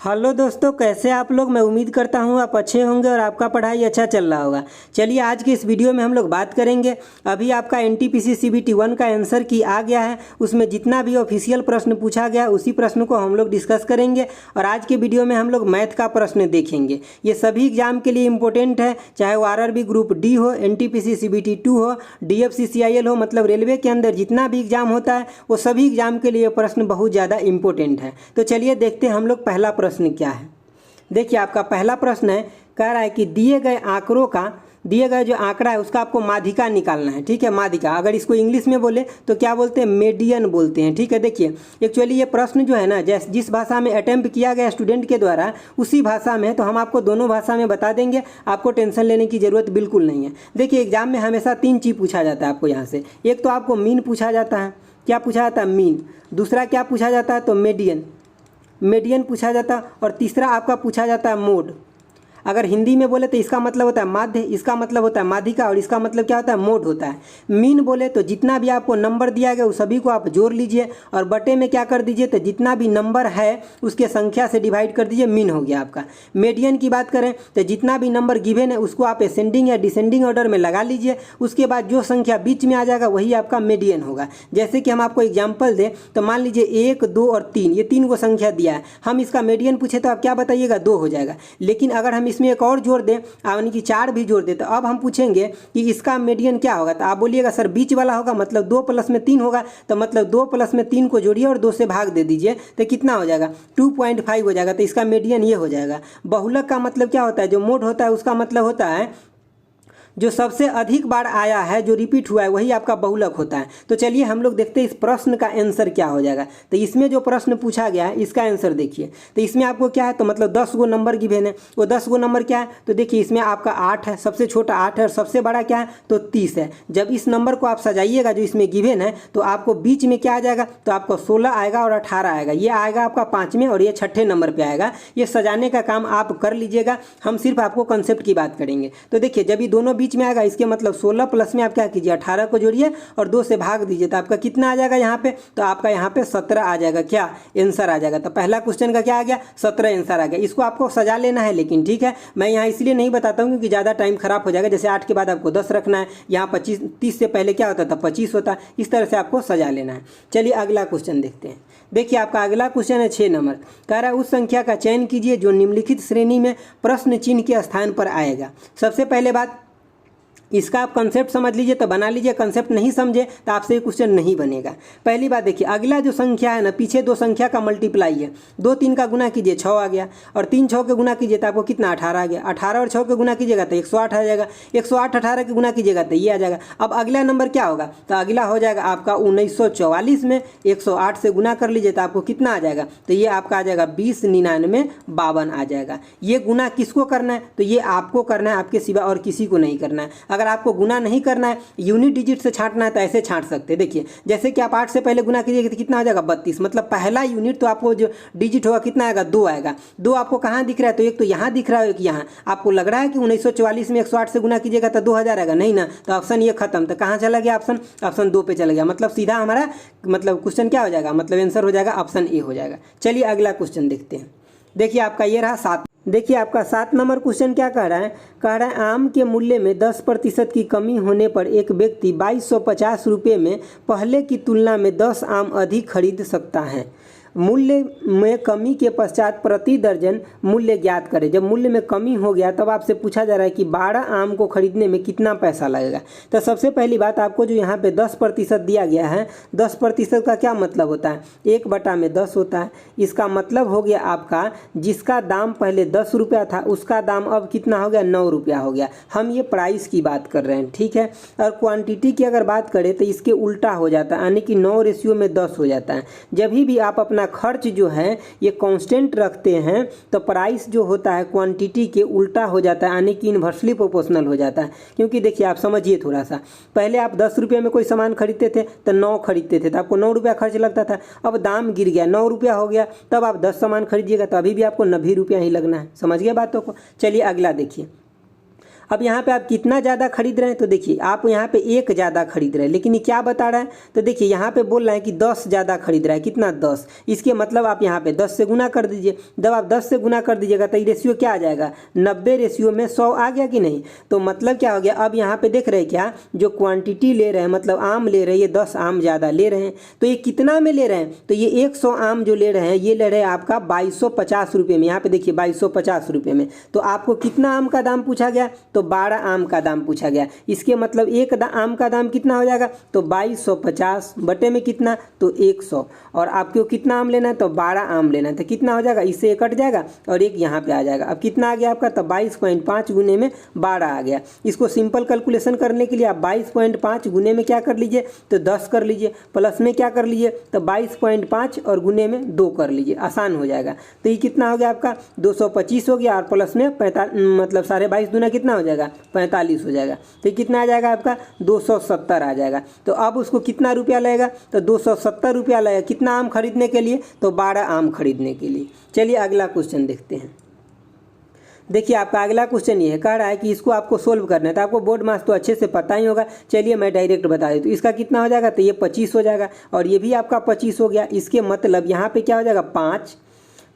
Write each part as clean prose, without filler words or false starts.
Hello दोस्तों, कैसे आप लोग। मैं उम्मीद करता हूँ आप अच्छे होंगे और आपका पढ़ाई अच्छा चल रहा होगा। चलिए आज की इस वीडियो में हम लोग बात करेंगे। अभी आपका एनटीपीसी सीबीटी 1 का आंसर की आ गया है। उसमें जितना भी ऑफिशियल प्रश्न पूछा गया उसी प्रश्न को हम लोग डिस्कस करेंगे। और आज के वीडियो में हम लोग मैथ का प्रश्न देखेंगे। ये सभी एग्जाम के लिए इंपॉर्टेंट है, चाहे वो आरआरबी ग्रुप डी हो, एनटीपीसी सीबीटी 2 हो, डीएफसीसीआईएल हो, मतलब रेलवे के अंदर जितना भी एग्जाम होता है वो सभी एग्जाम के लिए प्रश्न बहुत ज़्यादा इंपॉर्टेंट है। तो चलिए देखते हैं हम लोग पहला प्रश्न क्या है। देखिए आपका पहला प्रश्न है, कह रहा है कि दिए गए आंकड़ों का, दिए गए जो आंकड़ा है उसका आपको माध्यिका निकालना है। ठीक है, माध्यिका, अगर इसको इंग्लिश में बोले तो क्या बोलते हैं, मीडियन बोलते हैं। ठीक है, देखिए एक्चुअली ये प्रश्न जो है ना, जिस भाषा में अटेम्प्ट किया गया स्टूडेंट के द्वारा उसी भाषा में, तो हम आपको दोनों भाषा में बता देंगे, आपको टेंशन लेने की जरूरत बिल्कुल नहीं है। देखिए एग्जाम में हमेशा 3 चीज़ पूछा जाता है आपको यहाँ से। एक तो आपको मीन पूछा जाता है, क्या पूछा जाता है, मीन। दूसरा क्या पूछा जाता है, तो मीडियन पूछा जाता है। और तीसरा आपका पूछा जाता है मोड। अगर हिंदी में बोले तो इसका मतलब होता है माध्य, इसका मतलब होता है माध्यिका, और इसका मतलब क्या होता है, मोड होता है। मीन बोले तो जितना भी आपको नंबर दिया गया उस सभी को आप जोड़ लीजिए और बटे में क्या कर दीजिए, तो जितना भी नंबर है उसके संख्या से डिवाइड कर दीजिए, मीन हो गया आपका। मीडियन की बात करें तो जितना भी नंबर गिवन है उसको आप असेंडिंग या डिसेंडिंग ऑर्डर में लगा लीजिए, उसके बाद जो संख्या बीच में आ जाएगा वही आपका मीडियन होगा। जैसे कि हम आपको एग्जाम्पल दें तो मान लीजिए 1, 2 और 3, ये 3 को संख्या दिया है, हम इसका मीडियन पूछे तो आप क्या बताइएगा, 2 हो जाएगा। लेकिन अगर हम इसमें एक और जोड़ दें, यानी कि 4 भी जोड़ दें, तो अब हम पूछेंगे कि इसका मीडियन क्या होगा, तो आप बोलिएगा सर बीच वाला होगा, मतलब 2 + में 3 होगा, तो मतलब 2 + में 3 को जोड़िए और 2 से भाग दे दीजिए, तो कितना हो जाएगा, 2.5 हो जाएगा। तो इसका मीडियन ये हो जाएगा। बहुलक का मतलब क्या होता है, जो मोड होता है उसका मतलब होता है जो सबसे अधिक बार आया है, जो रिपीट हुआ है, वही आपका बहुलक होता है। तो चलिए हम लोग देखते हैं इस प्रश्न का आंसर क्या हो जाएगा। तो इसमें जो प्रश्न पूछा गया है इसका आंसर देखिए। तो इसमें आपको क्या है, तो मतलब 10 गो नंबर गिवन है। वो 10 गो नंबर क्या है, तो देखिए इसमें आपका 8 है, सबसे छोटा 8 है और सबसे बड़ा क्या है, तो 30 है। जब इस नंबर को आप सजाइएगा जो इसमें गिवन है, तो आपको बीच में क्या आ जाएगा, तो आपको 16 आएगा और 18 आएगा। ये आएगा आपका 5वें और ये 6ठे नंबर पर आएगा। ये सजाने का काम आप कर लीजिएगा, हम सिर्फ आपको कंसेप्ट की बात करेंगे। तो देखिए जब ये दोनों बीच में आएगा, इसके मतलब 16 प्लस में आप क्या कीजिए, 18 को जोड़िए और 2 से भाग दीजिए, तो आपका कितना आ जाएगा यहाँ पे, तो आपका यहाँ पे 17 आ जाएगा। क्या आंसर आ जाएगा। तो पहला क्वेश्चन का क्या आ गया, 17 आंसर आ गया। इसको आपको सजा लेना है, लेकिन ठीक है मैं यहाँ इसलिए नहीं बताता हूँ क्योंकि ज़्यादा टाइम खराब हो जाएगा। जैसे 8 के बाद आपको 10 रखना है, यहाँ 25, 30 से पहले क्या होता था, 25 होता। इस तरह से आपको सजा लेना है। चलिए अगला क्वेश्चन देखते हैं। देखिए आपका अगला क्वेश्चन है 6 नंबर, कह रहा है उस संख्या का चयन कीजिए जो निम्नलिखित श्रेणी में प्रश्न चिन्ह के स्थान पर आएगा। सबसे पहले बात, इसका आप कंसेप्ट समझ लीजिए तो बना लीजिए, कंसेप्ट नहीं समझे तो आपसे ये क्वेश्चन नहीं बनेगा। पहली बात देखिए, अगला जो संख्या है ना, पीछे 2 संख्या का मल्टीप्लाई है। 2 3 का गुना कीजिए 6 आ गया, और 3 6 के गुना कीजिए तो आपको कितना, 18 आ गया। 18 और 6 के गुना कीजिएगा तो 108 आ जाएगा। 108 18 के गुना कीजिएगा तो ये आ जाएगा। अब अगला नंबर क्या होगा, तो अगला हो जाएगा आपका 1944 में 108 से गुना कर लीजिए तो आपको कितना आ जाएगा, तो ये आपका आ जाएगा 209952 आ जाएगा। ये गुना किसको करना है, तो ये आपको करना है, आपके सिवा और किसी को नहीं करना है। अगर आपको गुना नहीं करना है, यूनिट डिजिट से छांटना है, तो ऐसे छांट सकते हैं। देखिए जैसे कि आप 8 से पहले गुना कीजिएगा तो कितना हो जाएगा, 32, मतलब पहला यूनिट तो आपको जो डिजिट होगा कितना आएगा, 2 आएगा। 2 आपको कहाँ दिख रहा है, तो एक तो यहाँ दिख रहा है, एक यहाँ। आपको लग रहा है कि 1944 में 108 से गुना कीजिएगा तो 2000 आएगा, नहीं ना, तो ऑप्शन ये खत्म। तो कहाँ चला गया ऑप्शन 2 पे चला गया। मतलब सीधा हमारा मतलब क्वेश्चन क्या हो जाएगा, मतलब आंसर हो जाएगा ऑप्शन ए हो जाएगा। चलिए अगला क्वेश्चन देखते हैं। देखिए आपका ये रहा 7। देखिए आपका 7 नंबर क्वेश्चन क्या कह रहा है, कह रहा है आम के मूल्य में 10% की कमी होने पर एक व्यक्ति 2250 रुपये में पहले की तुलना में 10 आम अधिक खरीद सकता है। मूल्य में कमी के पश्चात प्रति दर्जन मूल्य ज्ञात करें। जब मूल्य में कमी हो गया तब आपसे पूछा जा रहा है कि 12 आम को खरीदने में कितना पैसा लगेगा। तो सबसे पहली बात, आपको जो यहाँ पे 10% दिया गया है, 10% का क्या मतलब होता है, 1/10 होता है। इसका मतलब हो गया आपका जिसका दाम पहले 10 रुपया था उसका दाम अब कितना हो गया, 9 रुपया हो गया। हम ये प्राइस की बात कर रहे हैं, ठीक है। और क्वान्टिटी की अगर बात करें तो इसके उल्टा हो जाता है, यानी कि 9:10 हो जाता है। जब भी आप अपना खर्च जो है ये कांस्टेंट रखते हैं तो प्राइस जो होता है क्वांटिटी के उल्टा हो जाता है, यानी कि इन्वर्सली प्रोपोर्शनल हो जाता है। क्योंकि देखिए आप समझिए थोड़ा सा, पहले आप 10 रुपये में कोई सामान खरीदते थे तो 9 खरीदते थे, तो आपको 9 रुपया खर्च लगता था। अब दाम गिर गया, 9 रुपया हो गया, तब आप 10 सामान खरीदिएगा तो अभी भी आपको 90 रुपया ही लगना है। समझ गए बातों को। चलिए अगला देखिए। अब यहाँ पे आप कितना ज़्यादा खरीद रहे हैं, तो देखिए आप यहाँ पे 1 ज़्यादा खरीद रहे हैं, लेकिन ये क्या बता रहा है, तो देखिए यहाँ पे बोल रहा है कि 10 ज़्यादा खरीद रहा है। कितना? 10। इसके मतलब आप यहाँ पे 10 से गुना कर दीजिए। जब आप 10 से गुना कर दीजिएगा तो ये रेशियो क्या आ जाएगा, 90 रेशियो में 100 आ गया कि नहीं। तो मतलब क्या हो गया, अब यहाँ पे देख रहे हैं क्या, जो क्वांटिटी ले रहे हैं मतलब आम ले रहे हैं, ये 10 आम ज़्यादा ले रहे हैं। तो ये कितना में ले रहे हैं, तो ये 100 आम जो ले रहे हैं ये ले रहे हैं आपका 2250 रुपये में। यहाँ पे देखिए 2250 रुपये में। तो आपको कितना आम का दाम पूछा गया, तो 12 आम का दाम पूछा गया। इसके मतलब एक आम का दाम कितना हो जाएगा, तो 2250 बटे में कितना, तो 100। और आपको कितना आम लेना है, तो 12 आम लेना है। तो कितना हो जाएगा, इससे एक कट जाएगा और एक यहाँ पे आ जाएगा। अब कितना आ गया आपका, तो 22.5 गुने में 12 आ गया। इसको सिंपल कैलकुलेशन करने के लिए आप 22.5 गुने में क्या कर लीजिए, तो 10 कर लीजिए, प्लस में क्या कर लीजिए, तो 22.5 और गुने में 2 कर लीजिए, आसान हो जाएगा। तो ये कितना हो गया आपका 225 हो गया, और प्लस में 45 मतलब 22.5 दूना कितना हो जाएगा, 45 हो जाएगा। तो ये कितना आ जाएगा आपका 270 आ जाएगा। तो अब उसको कितना रुपया लगेगा, तो 270 रुपया लगेगा। कितना आम खरीदने के लिए, तो 12 आम खरीदने के लिए। चलिए अगला क्वेश्चन देखते हैं। देखिए आपका अगला क्वेश्चन ये है, कह रहा है कि इसको आपको सोल्व करना है। तो आपको बोर्ड मास तो अच्छे से पता ही होगा, चलिए मैं डायरेक्ट बता देता हूँ। इसका कितना हो जाएगा, तो ये 25 हो जाएगा और ये भी आपका 25 हो गया। इसके मतलब यहाँ पे क्या हो जाएगा,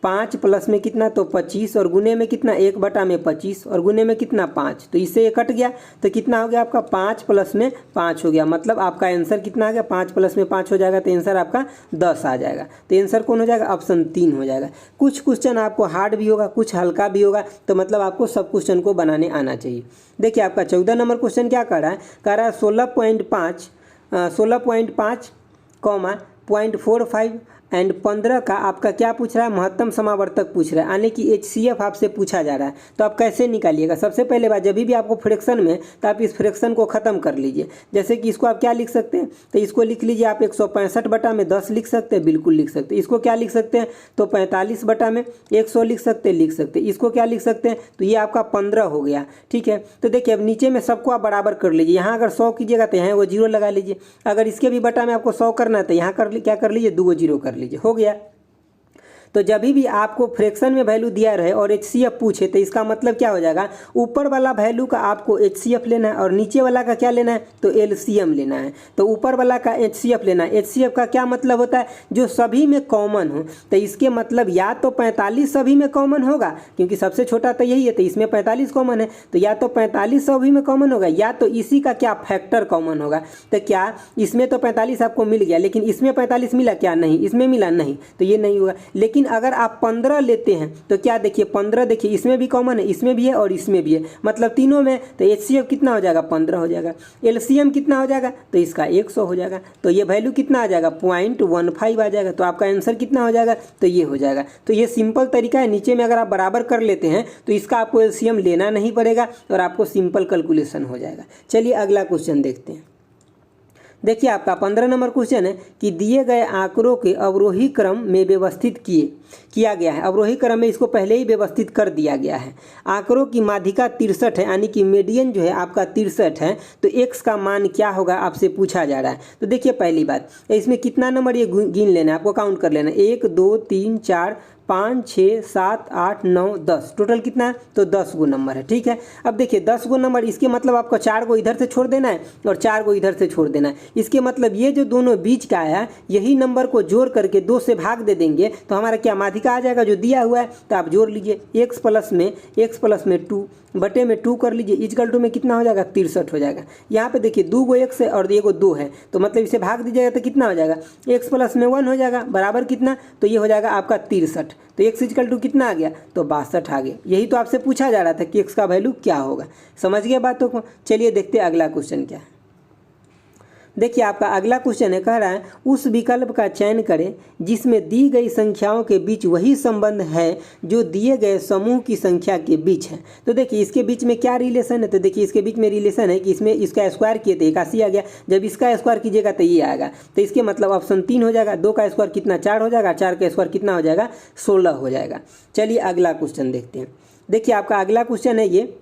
5 प्लस में कितना, तो 25 और गुने में कितना, 1/25 और गुने में कितना 5। तो इससे ये कट गया, तो कितना हो गया आपका 5 प्लस में 5 हो गया। मतलब आपका आंसर कितना आ गया, 5 प्लस में 5 हो जाएगा, तो आंसर आपका 10 आ जाएगा। तो आंसर कौन हो जाएगा, ऑप्शन 3 हो जाएगा। कुछ क्वेश्चन आपको हार्ड भी होगा, कुछ हल्का भी होगा, तो मतलब आपको सब क्वेश्चन को बनाने आना चाहिए। देखिए आपका 14 नंबर क्वेश्चन क्या कर रहा है, कह रहा है 16.5 0.45 एंड 15 का आपका क्या पूछ रहा है, महत्तम समावर्तक पूछ रहा है, यानी कि HCF आपसे पूछा जा रहा है। तो आप कैसे निकालिएगा, सबसे पहले बात, जब भी आपको फ्रैक्शन में, तो आप इस फ्रैक्शन को ख़त्म कर लीजिए। जैसे कि इसको आप क्या लिख सकते हैं, तो इसको लिख लीजिए आप 165/10 लिख सकते हैं, बिल्कुल लिख सकते हैं। इसको क्या लिख सकते हैं, तो 45/100 लिख सकते हैं, लिख सकते हैं। इसको क्या लिख सकते हैं, तो ये आपका 15 हो गया। ठीक है, तो देखिए अब नीचे में सबको आप बराबर कर लीजिए। यहाँ अगर 100 कीजिएगा तो यहाँ वो 0 लगा लीजिए। अगर इसके भी बटा में आपको 100 करना है तो यहाँ क्या कर लीजिए, 2 0 कर लीजिए, हो गया। तो जब भी आपको फ्रैक्शन में वैल्यू दिया रहे और HCF पूछे, तो इसका मतलब क्या हो जाएगा, ऊपर वाला वैल्यू का आपको HCF लेना है और नीचे वाला का क्या लेना है, तो LCM लेना है। तो ऊपर वाला का HCF लेना है। HCF का क्या मतलब होता है, जो सभी में कॉमन हो। तो इसके मतलब या तो 45 सभी में कॉमन होगा, क्योंकि सबसे छोटा तो यही है, तो इसमें 45 कॉमन है, तो या तो 45 सभी में कॉमन होगा, या तो इसी का क्या फैक्टर कॉमन होगा। तो क्या इसमें तो 45 आपको मिल गया, लेकिन इसमें 45 मिला क्या, नहीं, इसमें मिला नहीं, तो ये नहीं होगा। लेकिन अगर आप 15 लेते हैं तो क्या, देखिए 15 देखिए इसमें भी कॉमन है, इसमें भी है और इसमें भी है, मतलब तीनों में। तो HCF कितना हो जाएगा, 15 हो जाएगा। LCM कितना हो जाएगा, तो इसका 100 हो जाएगा। तो ये वैल्यू कितना आ जाएगा, 0.15 आ जाएगा। तो आपका आंसर कितना हो जाएगा, तो ये हो जाएगा। तो ये सिंपल तरीका है। नीचे में अगर आप बराबर कर लेते हैं तो इसका आपको LCM लेना नहीं पड़ेगा और आपको सिंपल कैलकुलेशन हो जाएगा। चलिए अगला क्वेश्चन देखते हैं। देखिए आपका 15 नंबर क्वेश्चन है कि दिए गए आंकड़ों के अवरोही क्रम में व्यवस्थित किया गया है। अवरोही क्रम में इसको पहले ही व्यवस्थित कर दिया गया है। आंकड़ों की माध्यिका 63 है, यानी कि मीडियन जो है आपका 63 है। तो x का मान क्या होगा आपसे पूछा जा रहा है। तो देखिए पहली बात, इसमें कितना नंबर ये गिन लेना है, आपको काउंट कर लेना है। 1 2 3 4 5 6 7 8 9 10, टोटल कितना है, तो 10 गो नंबर है। ठीक है, अब देखिए 10 गो नंबर, इसके मतलब आपको 4 गो इधर से छोड़ देना है और 4 गो इधर से छोड़ देना है। इसके मतलब ये जो दोनों बीच का है, यही नंबर को जोड़ करके 2 से भाग दे देंगे तो हमारा क्या माध्यिका आ जाएगा, जो दिया हुआ है। तो आप जोड़ लीजिए, x प्लस में 2 बटे में 2 कर लीजिए, इक्वल टू में कितना हो जाएगा, 63 हो जाएगा। यहाँ पे देखिए 2 गो x है और 1 गो 2 है, तो मतलब इसे भाग दीजिएगा तो कितना हो जाएगा, x प्लस में 1 हो जाएगा, बराबर कितना, तो ये हो जाएगा आपका 63। तो x इक्वल टू कितना आ गया, तो 62 आ गया। यही तो आपसे पूछा जा रहा था कि x का वैल्यू क्या होगा। समझ गए बातों को। चलिए देखते हैं अगला क्वेश्चन क्या है। देखिए आपका अगला क्वेश्चन है, कह रहा है उस विकल्प का चयन करें जिसमें दी गई संख्याओं के बीच वही संबंध है जो दिए गए समूह की संख्या के बीच है। तो देखिए इसके बीच में क्या रिलेशन है, तो देखिए इसके बीच में रिलेशन है कि इसमें इसका स्क्वायर किए तो 81 आ गया, जब इसका स्क्वायर कीजिएगा तो ये आएगा। तो इसके मतलब ऑप्शन 3 हो जाएगा। 2 का स्क्वायर कितना, 4 हो जाएगा, 4 का स्क्वायर कितना हो जाएगा, 16 हो जाएगा। चलिए अगला क्वेश्चन देखते हैं। देखिए आपका अगला क्वेश्चन है, ये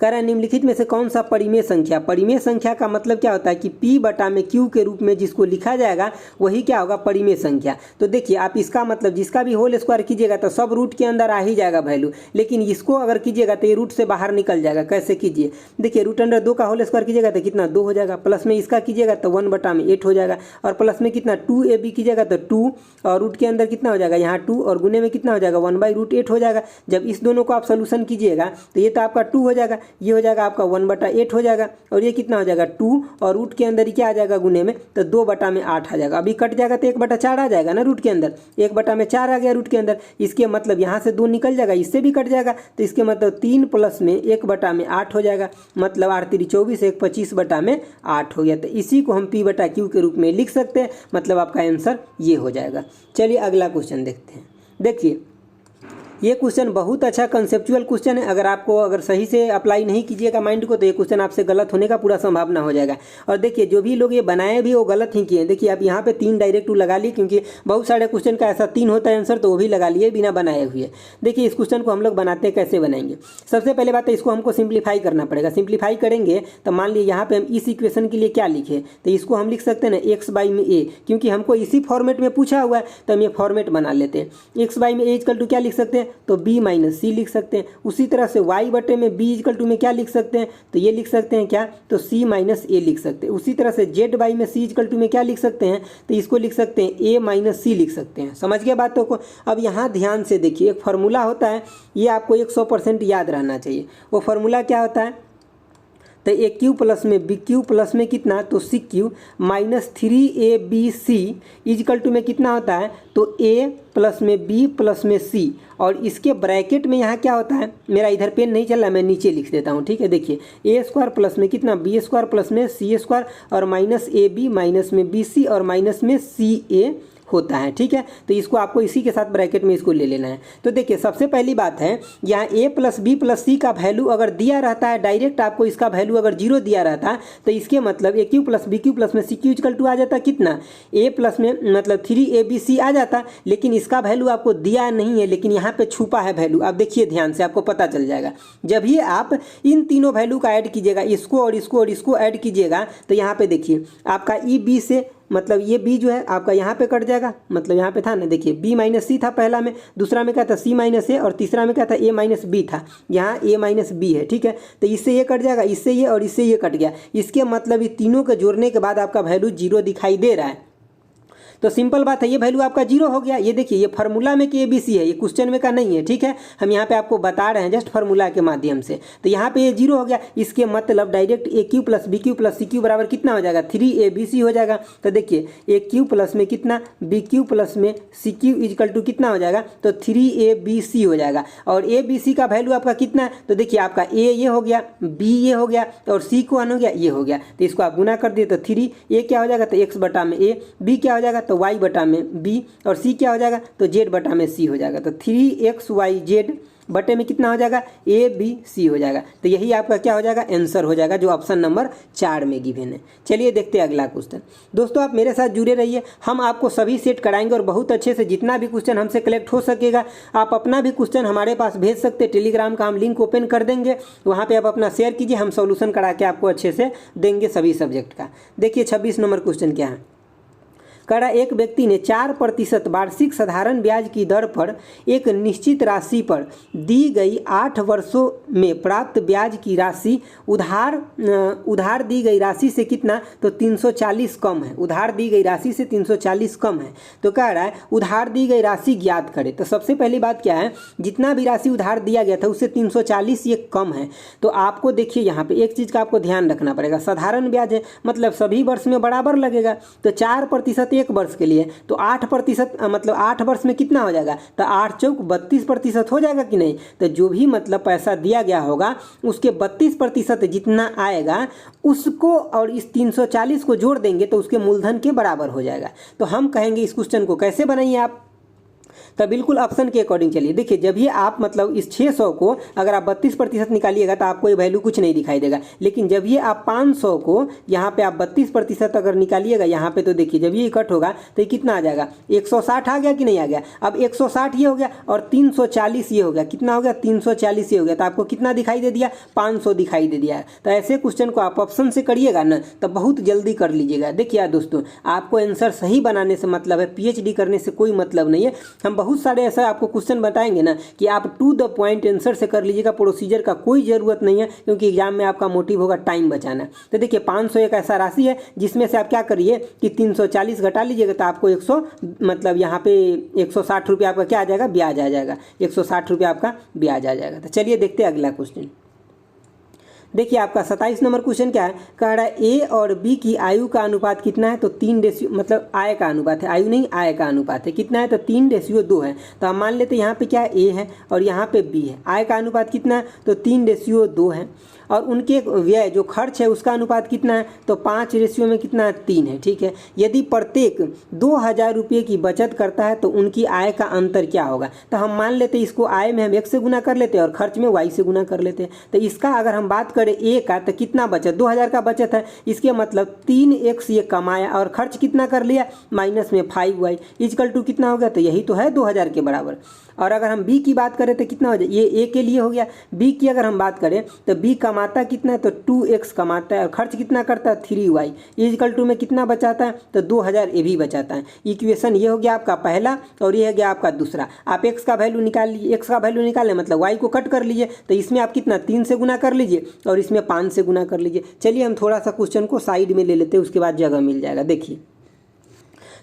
कह रहा है निम्नलिखित में से कौन सा परिमेय संख्या, परिमेय संख्या का मतलब क्या होता है कि P बटा में Q के रूप में जिसको लिखा जाएगा वही क्या होगा, परिमेय संख्या। तो देखिए आप इसका मतलब जिसका भी होल स्क्वायर कीजिएगा तो सब रूट के अंदर आ ही जाएगा वैल्यू, लेकिन इसको अगर कीजिएगा तो ये रूट से बाहर निकल जाएगा। कैसे कीजिए, देखिए रूट अंडर 2 का होल स्क्वायर कीजिएगा तो कितना 2 हो जाएगा, प्लस में इसका कीजिएगा तो 1 बटा में 8 हो जाएगा, और प्लस में कितना 2ab कीजिएगा तो 2, और रूट के अंदर कितना हो जाएगा यहाँ 2, और गुने में कितना हो जाएगा 1/√8 हो जाएगा। जब इस दोनों को आप सोल्यूशन कीजिएगा तो ये तो आपका 2 हो जाएगा, ये हो जाएगा आपका 1/8 हो जाएगा, और ये कितना हो जाएगा 2, और रूट के अंदर क्या आ जाएगा गुने में तो 2 बटा में 8 आ जाएगा। अभी कट जाएगा तो 1/4 आ जाएगा ना रूट के अंदर, 1 बटा में 4 आ गया रूट के अंदर। इसके मतलब यहाँ से 2 निकल जाएगा, इससे भी कट जाएगा, तो इसके मतलब 3 प्लस में 1 बटा में 8 हो जाएगा, मतलब 8 3 24, 1 25 बटा में 8 हो गया। तो इसी को हम P बटा Q के रूप में लिख सकते हैं, मतलब आपका आंसर ये हो जाएगा। चलिए अगला क्वेश्चन देखते हैं। देखिए ये क्वेश्चन बहुत अच्छा कंसेप्चुअल क्वेश्चन है, अगर सही से अप्लाई नहीं कीजिएगा माइंड को तो ये क्वेश्चन आपसे गलत होने का पूरा संभावना हो जाएगा। और देखिए जो भी लोग ये बनाए भी वो गलत ही किए। देखिए आप यहाँ पे 3 डायरेक्ट लगा लिए, क्योंकि बहुत सारे क्वेश्चन का ऐसा 3 होता है आंसर, तो वो भी लगा लिए बिना बनाए हुए। देखिए इस क्वेश्चन को हम लोग बनाते हैं, कैसे बनाएंगे। सबसे पहले बात है इसको हमको सिंप्लीफाई करना पड़ेगा। सिंप्लीफाई करेंगे तो मान लीजिए यहाँ पे हम इस इक्वेशन के लिए क्या लिखे, तो इसको हम लिख सकते हैं ना x/a, क्योंकि हमको इसी फॉर्मेट में पूछा हुआ है तो हम ये फॉर्मेट बना लेते हैं। x/a इक्वल टू क्या लिख सकते हैं, तो b माइनस सी लिख सकते हैं। उसी तरह से y बटे में b इक्वल टू में क्या लिख सकते हैं, तो ये लिख सकते हैं क्या, तो c माइनस ए लिख सकते हैं। उसी तरह से z बाई में c इक्वल टू में क्या लिख सकते हैं, तो इसको लिख सकते हैं a माइनस सी लिख सकते हैं। समझ गए बातों को। अब यहाँ ध्यान से देखिए, एक फार्मूला होता है, ये आपको 100% याद रहना चाहिए। वो फार्मूला क्या होता है, तो ए क्यू प्लस में बी क्यू प्लस में कितना, तो C cube minus 3ab equal to में कितना होता है, तो a प्लस में b प्लस में c, और इसके ब्रैकेट में यहाँ क्या होता है, मेरा इधर पेन नहीं चल रहा, मैं नीचे लिख देता हूँ, ठीक है। देखिए a स्क्वायर प्लस में कितना b स्क्वायर प्लस में c स्क्वायर, और माइनस ab माइनस में bc और माइनस में ca होता है, ठीक है। तो इसको आपको इसी के साथ ब्रैकेट में इसको ले लेना है। तो देखिए सबसे पहली बात है, यहाँ a प्लस बी प्लस सी का वैल्यू अगर दिया रहता है डायरेक्ट, आपको इसका वैल्यू अगर 0 दिया रहता है तो इसके मतलब A Q plus B Q plus में सी क्यू इक्वल टू आ जाता कितना, a प्लस में मतलब 3abc आ जाता, लेकिन इसका वैल्यू आपको दिया नहीं है, लेकिन यहाँ पे छुपा है वैल्यू। आप देखिए ध्यान से, आपको पता चल जाएगा। जब ही आप इन तीनों वैल्यू का ऐड कीजिएगा, इसको और इसको और इसको ऐड कीजिएगा, तो यहाँ पे देखिए आपका ई बी से मतलब ये b जो है आपका यहाँ पे कट जाएगा, मतलब यहाँ पे था ना, देखिए b माइनस सी था पहला में, दूसरा में क्या था c माइनस ए, और तीसरा में क्या था a माइनस बी था, यहाँ a माइनस बी है, ठीक है। तो इससे ये कट जाएगा, इससे ये और इससे ये कट गया। इसके मतलब ये तीनों को जोड़ने के बाद आपका वैल्यू 0 दिखाई दे रहा है। तो सिंपल बात है, ये वैल्यू आपका 0 हो गया। ये देखिए ये फार्मूला में कि ABC है, ये क्वेश्चन में का नहीं है, ठीक है। हम यहाँ पे आपको बता रहे हैं जस्ट फार्मूला के माध्यम से। तो यहाँ पे ये 0 हो गया, इसके मतलब direct A Q plus B Q plus C Q बराबर कितना हो जाएगा, 3abc हो जाएगा। तो देखिए ए क्यू प्लस में कितना बी क्यू प्लस में सी क्यू इजकल टू कितना हो जाएगा, तो 3abc हो जाएगा। और abc का वैल्यू आपका कितना है, तो देखिए आपका a ये हो गया, b ये हो गया, और c को हो गया ये हो गया। तो इसको आप गुना कर दिए तो 3, a क्या हो जाएगा, तो x बटा में a, b क्या हो जाएगा, तो y बटा में b, और c क्या हो जाएगा, तो z बटा में c हो जाएगा। तो 3xyz बटे में कितना हो जाएगा, ABC हो जाएगा। तो यही आपका क्या हो जाएगा, आंसर हो जाएगा, जो ऑप्शन नंबर 4 में गिवन है। चलिए देखते हैं अगला क्वेश्चन। दोस्तों आप मेरे साथ जुड़े रहिए, हम आपको सभी सेट कराएंगे और बहुत अच्छे से जितना भी क्वेश्चन हमसे कलेक्ट हो सकेगा। आप अपना भी क्वेश्चन हमारे पास भेज सकते हैं, टेलीग्राम का हम लिंक ओपन कर देंगे, वहाँ पर आप अपना शेयर कीजिए, हम सोल्यूशन करा के आपको अच्छे से देंगे सभी सब्जेक्ट का। देखिए 26 नंबर क्वेश्चन क्या है, कह रहा एक व्यक्ति ने 4% वार्षिक साधारण ब्याज की दर पर एक निश्चित राशि पर दी गई 8 वर्षों में प्राप्त ब्याज की राशि उधार दी गई राशि से कितना, तो 340 कम है। उधार दी गई राशि से 340 कम है। तो कह रहा है उधार दी गई राशि ज्ञात करे। तो सबसे पहली बात क्या है, जितना भी राशि उधार दिया गया था उससे 340 ये कम है। तो आपको देखिए यहाँ पे एक चीज़ का आपको ध्यान रखना पड़ेगा, साधारण ब्याज है मतलब सभी वर्ष में बराबर लगेगा। तो 4% एक वर्ष के लिए, तो 8% मतलब 8 वर्ष में कितना हो जाएगा, तो 8 चौक 32% हो जाएगा कि नहीं। तो जो भी मतलब पैसा दिया गया होगा उसके 32% जितना आएगा उसको और इस 340 को जोड़ देंगे तो उसके मूलधन के बराबर हो जाएगा। तो हम कहेंगे इस क्वेश्चन को कैसे बनाइए आप, तो बिल्कुल ऑप्शन के अकॉर्डिंग चलिए। देखिए जब ये आप मतलब इस 600 को अगर आप 32% निकालिएगा तो आपको ये वैल्यू कुछ नहीं दिखाई देगा, लेकिन जब ये आप 500 को यहाँ पे आप 32% अगर निकालिएगा यहाँ पे, तो देखिए जब ये इकट्ठ होगा तो ये कितना आ जाएगा, 160 आ गया कि नहीं आ गया। अब 160 ये हो गया और 340 ये हो गया, कितना हो गया 340 ये हो गया, तो आपको कितना दिखाई दे दिया, 500 दिखाई दे दिया है। तो ऐसे क्वेश्चन को आप ऑप्शन से करिएगा ना तो बहुत जल्दी कर लीजिएगा। देखिए यार दोस्तों, आपको आंसर सही बनाने से मतलब है, पीएचडी करने से कोई मतलब नहीं है। हम बहुत सारे ऐसा आपको क्वेश्चन बताएंगे ना कि आप टू द पॉइंट आंसर से कर लीजिएगा, प्रोसीजर का कोई ज़रूरत नहीं है, क्योंकि एग्जाम में आपका मोटिव होगा टाइम बचाना। तो देखिए 500 एक ऐसा राशि है जिसमें से आप क्या करिए कि 340 घटा लीजिएगा तो आपको 100 मतलब यहाँ पे 160 रुपये आपका क्या आ जाएगा, ब्याज आ जाएगा, 160 रुपये आपका ब्याज आ जाएगा। तो चलिए देखते हैं अगला क्वेश्चन। देखिए आपका 27 नंबर क्वेश्चन क्या है, कह रहा है ए और बी की आयु का अनुपात कितना है, तो 3 मतलब आय का अनुपात है, आयु नहीं आय का अनुपात है, कितना है तो 3:2 है। तो हम मान लेते हैं यहाँ पे क्या ए है और यहाँ पे बी है, आय का अनुपात कितना है तो 3:2 है, और उनके व्यय जो खर्च है उसका अनुपात कितना है तो 5 में कितना है 3 है। ठीक है, यदि प्रत्येक 2000 रुपये की बचत करता है तो उनकी आय का अंतर क्या होगा। तो हम मान लेते हैं इसको आय में हम x से गुना कर लेते हैं और खर्च में y से गुना कर लेते हैं। तो इसका अगर हम बात करें a का तो कितना बचत, 2000 का बचत है, इसके मतलब 3x ये कमाया और खर्च कितना कर लिया माइनस में 5y इक्वल टू कितना हो गया, तो यही तो है 2000 के बराबर। और अगर हम b की बात करें तो कितना हो जाए, ये a के लिए हो गया, b की अगर हम बात करें तो b कमाता कितना है तो 2x कमाता है और खर्च कितना करता है 3y इक्वल टू में कितना बचाता है तो 2000 ये भी बचाता है। इक्वेशन ये हो गया आपका पहला और ये हो गया आपका दूसरा। आप x का वैल्यू निकाल लीजिए, x का वैल्यू निकालें मतलब y को कट कर लीजिए, तो इसमें आप कितना 3 से गुना कर लीजिए और इसमें 5 से गुना कर लीजिए। चलिए हम थोड़ा सा क्वेश्चन को साइड में ले लेते हैं, उसके बाद जगह मिल जाएगा। देखिए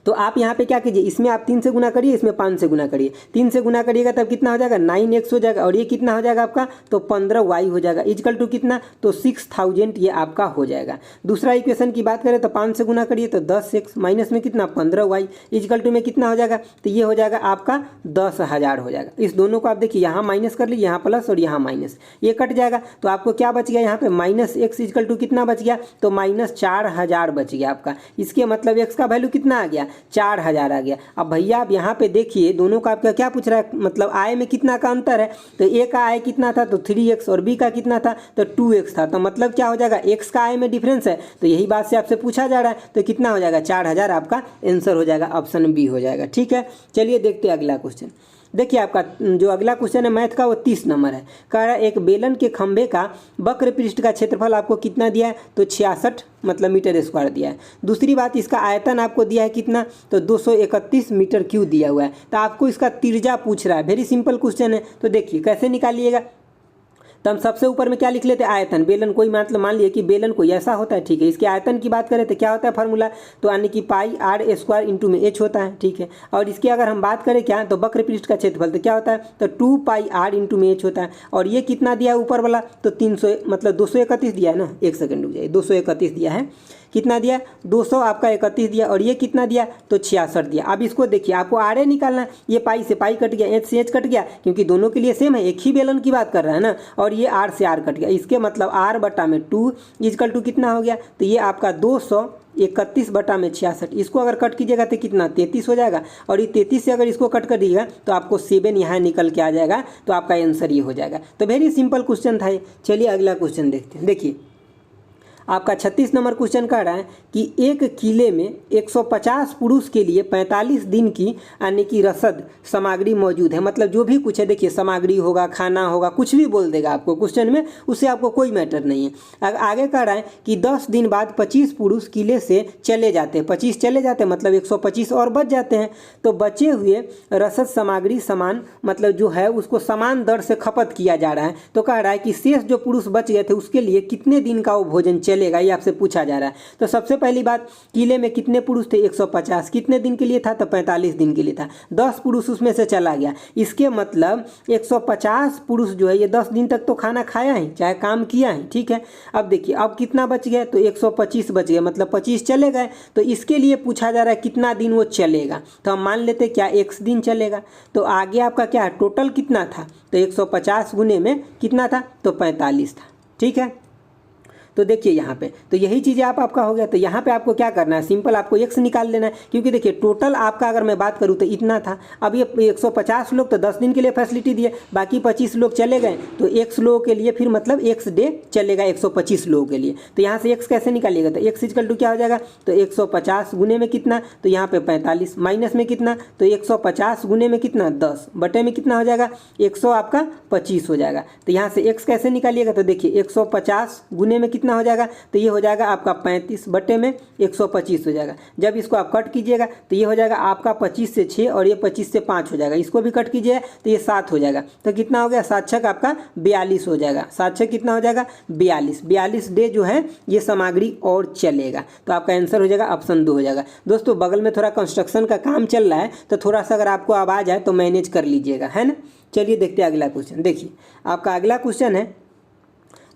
तो आप यहाँ पे क्या कीजिए, इसमें आप 3 से गुना करिए, इसमें 5 से गुना करिए, 3 से गुना करिएगा तब कितना हो जाएगा 9x हो जाएगा और ये कितना हो जाएगा आपका तो 15y हो जाएगा इक्वल टू कितना तो 6000 ये आपका हो जाएगा। दूसरा इक्वेशन की बात करें तो 5 से गुना करिए तो 10x माइनस में कितना 15y इक्वल टू में कितना हो जाएगा तो ये हो जाएगा आपका 10,000 हो जाएगा। इस दोनों को आप देखिए यहाँ माइनस कर लीजिए, यहाँ प्लस और यहाँ माइनस, ये कट जाएगा तो आपको क्या बच गया यहाँ पे -x इक्वल टू कितना बच गया तो -4000 बच गया आपका। इसके मतलब x का वैल्यू कितना आ गया 4000 आ गया। अब भैया आप यहाँ पे देखिए दोनों का आपका क्या पूछ रहा है, मतलब आय में कितना का अंतर है, तो ए का आय कितना था तो 3x और बी का कितना था तो 2x था, तो मतलब क्या हो जाएगा x का आय में डिफरेंस है, तो यही बात से आपसे पूछा जा रहा है, तो कितना हो जाएगा 4000 आपका आंसर हो जाएगा, ऑप्शन बी हो जाएगा। ठीक है, चलिए देखते हैं अगला क्वेश्चन। देखिए आपका जो अगला क्वेश्चन है मैथ का वो 30 नंबर है, कह रहा है एक बेलन के खंभे का वक्र पृष्ठ का क्षेत्रफल आपको कितना दिया है तो 66 मतलब मीटर स्क्वायर दिया है। दूसरी बात इसका आयतन आपको दिया है कितना तो 231 मीटर क्यूब दिया हुआ है। तो आपको इसका त्रिज्या पूछ रहा है, वेरी सिंपल क्वेश्चन है। तो देखिए कैसे निकालिएगा, तो हम सबसे ऊपर में क्या लिख लेते हैं आयतन, बेलन कोई मतलब मान लिए कि बेलन कोई ऐसा होता है। ठीक है, इसके आयतन की बात करें तो क्या होता है फार्मूला तो यानी कि पाई r स्क्वायर इंटू में h होता है। ठीक है, और इसकी अगर हम बात करें क्या तो वक्र पृष्ठ का क्षेत्रफल तो क्या होता है तो 2 पाई r इंटू में h होता है। और ये कितना दिया है ऊपर वाला तो 300 मतलब 231 दिया है ना, एक सेकंड रुक जाइए, 231 दिया है, कितना दिया 200 आपका 31 दिया और ये कितना दिया तो 66 दिया। अब इसको देखिए आपको आर निकालना है, ये पाई से पाई कट गया, एच से एच कट गया, क्योंकि दोनों के लिए सेम है, एक ही बेलन की बात कर रहा है ना, और ये आर से आर कट गया, इसके मतलब आर बटा में 2 इक्वल टू कितना हो गया तो ये आपका 231 बटा में 66, इसको अगर कट कीजिएगा तो कितना 33 हो जाएगा, और ये 33 से अगर इसको कट कर दीजिएगा तो आपको 7 यहाँ निकल के आ जाएगा, तो आपका आंसर ये हो जाएगा। तो वेरी सिंपल क्वेश्चन था ये। चलिए अगला क्वेश्चन देखते हैं। देखिए आपका 36 नंबर क्वेश्चन कह रहा है कि एक किले में 150 पुरुष के लिए 45 दिन की यानी कि रसद सामग्री मौजूद है, मतलब जो भी कुछ है देखिए सामग्री होगा, खाना होगा, कुछ भी बोल देगा आपको क्वेश्चन में, उससे आपको कोई मैटर नहीं है। आगे कह रहा है कि 10 दिन बाद 25 पुरुष किले से चले जाते हैं, 25 चले जाते हैं मतलब 125 और बच जाते हैं, तो बचे हुए रसद सामग्री समान मतलब जो है उसको समान दर से खपत किया जा रहा है। तो कह रहा है कि शेष जो पुरुष बच गए थे उसके लिए कितने दिन का वो भोजन चलेगा, ये आपसे पूछा जा रहा है। तो सबसे पहली बात किले में कितने पुरुष थे 150, कितने दिन के लिए था तो 45 दिन के लिए था, 10 पुरुष उसमें से चला गया, इसके मतलब 150 पुरुष जो है ये 10 दिन तक तो खाना खाया है चाहे काम किया है। ठीक है, अब देखिए अब कितना बच गया तो 125 बच गया, मतलब 25 चले गए, तो इसके लिए पूछा जा रहा है कितना दिन वो चलेगा, तो हम मान लेते क्या 1 दिन चलेगा। तो आगे आपका क्या है टोटल कितना था तो 150 गुने में कितना था तो 45 था। ठीक है, तो देखिए यहाँ पे तो यही चीज़ें आपका हो गया। तो यहाँ पे आपको क्या करना है, सिंपल आपको x निकाल लेना है, क्योंकि देखिए टोटल आपका अगर मैं बात करूँ तो इतना था। अब ये 150 लोग तो 10 दिन के लिए फैसिलिटी दिए, बाकी 25 लोग चले गए तो x लोगों के लिए फिर मतलब x डे चलेगा 125 लोगों के लिए। तो यहाँ से x कैसे निकालिएगा, तो x इक्वल टू क्या हो जाएगा, तो 150 गुने में कितना, तो यहाँ पे 45 माइनस में कितना, तो 150 गुने में कितना 10 बटे में कितना हो जाएगा 100 आपका 25 हो जाएगा। तो यहाँ से x कैसे निकालिएगा, तो देखिए 150 गुने में कितना हो जाएगा, तो ये हो जाएगा आपका 35 बटे में 125 हो जाएगा। जब इसको आप कट कीजिएगा तो ये हो जाएगा आपका 25 से 6 और ये 25 से 5 हो जाएगा। इसको भी कट कीजिए तो ये 7 हो जाएगा। तो कितना हो गया, 7 छक आपका 42 हो जाएगा। 7 छक कितना हो जाएगा 42 डे जो है ये सामग्री और चलेगा। तो आपका आंसर हो जाएगा ऑप्शन 2 हो जाएगा। दोस्तों बगल में थोड़ा कंस्ट्रक्शन का काम चल रहा है तो थोड़ा सा अगर आपको आवाज़ आए तो मैनेज कर लीजिएगा, है ना। चलिए देखते हैं अगला क्वेश्चन। देखिए आपका अगला क्वेश्चन है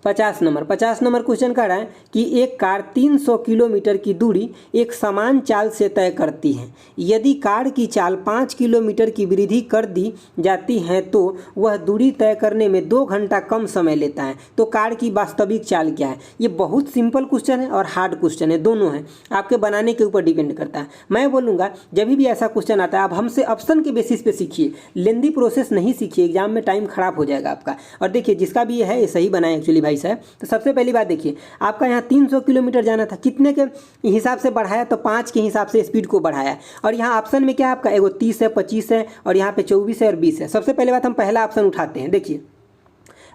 50 नंबर क्वेश्चन कर रहा है कि एक कार 300 किलोमीटर की दूरी एक समान चाल से तय करती है। यदि कार की चाल 5 किलोमीटर की वृद्धि कर दी जाती है तो वह दूरी तय करने में 2 घंटा कम समय लेता है। तो कार की वास्तविक चाल क्या है। ये बहुत सिंपल क्वेश्चन है और हार्ड क्वेश्चन है, दोनों है, आपके बनाने के ऊपर डिपेंड करता है। मैं बोलूँगा जब भी ऐसा क्वेश्चन आता है आप हमसे ऑप्शन के बेसिस पे सीखिए, लेंदी प्रोसेस नहीं सीखिए, एग्जाम में टाइम खराब हो जाएगा आपका। और देखिए जिसका भी ये है ये सही बनाए एक्चुअली भाई साहब। तो सबसे पहली बात देखिए आपका यहाँ 300 किलोमीटर जाना था, कितने के हिसाब से बढ़ाया, तो 5 के हिसाब से स्पीड को बढ़ाया। और यहाँ ऑप्शन में क्या है आपका, एगो 30 है, 25 है और यहाँ पे 24 है और 20 है। सबसे पहले बात हम पहला ऑप्शन उठाते हैं। देखिए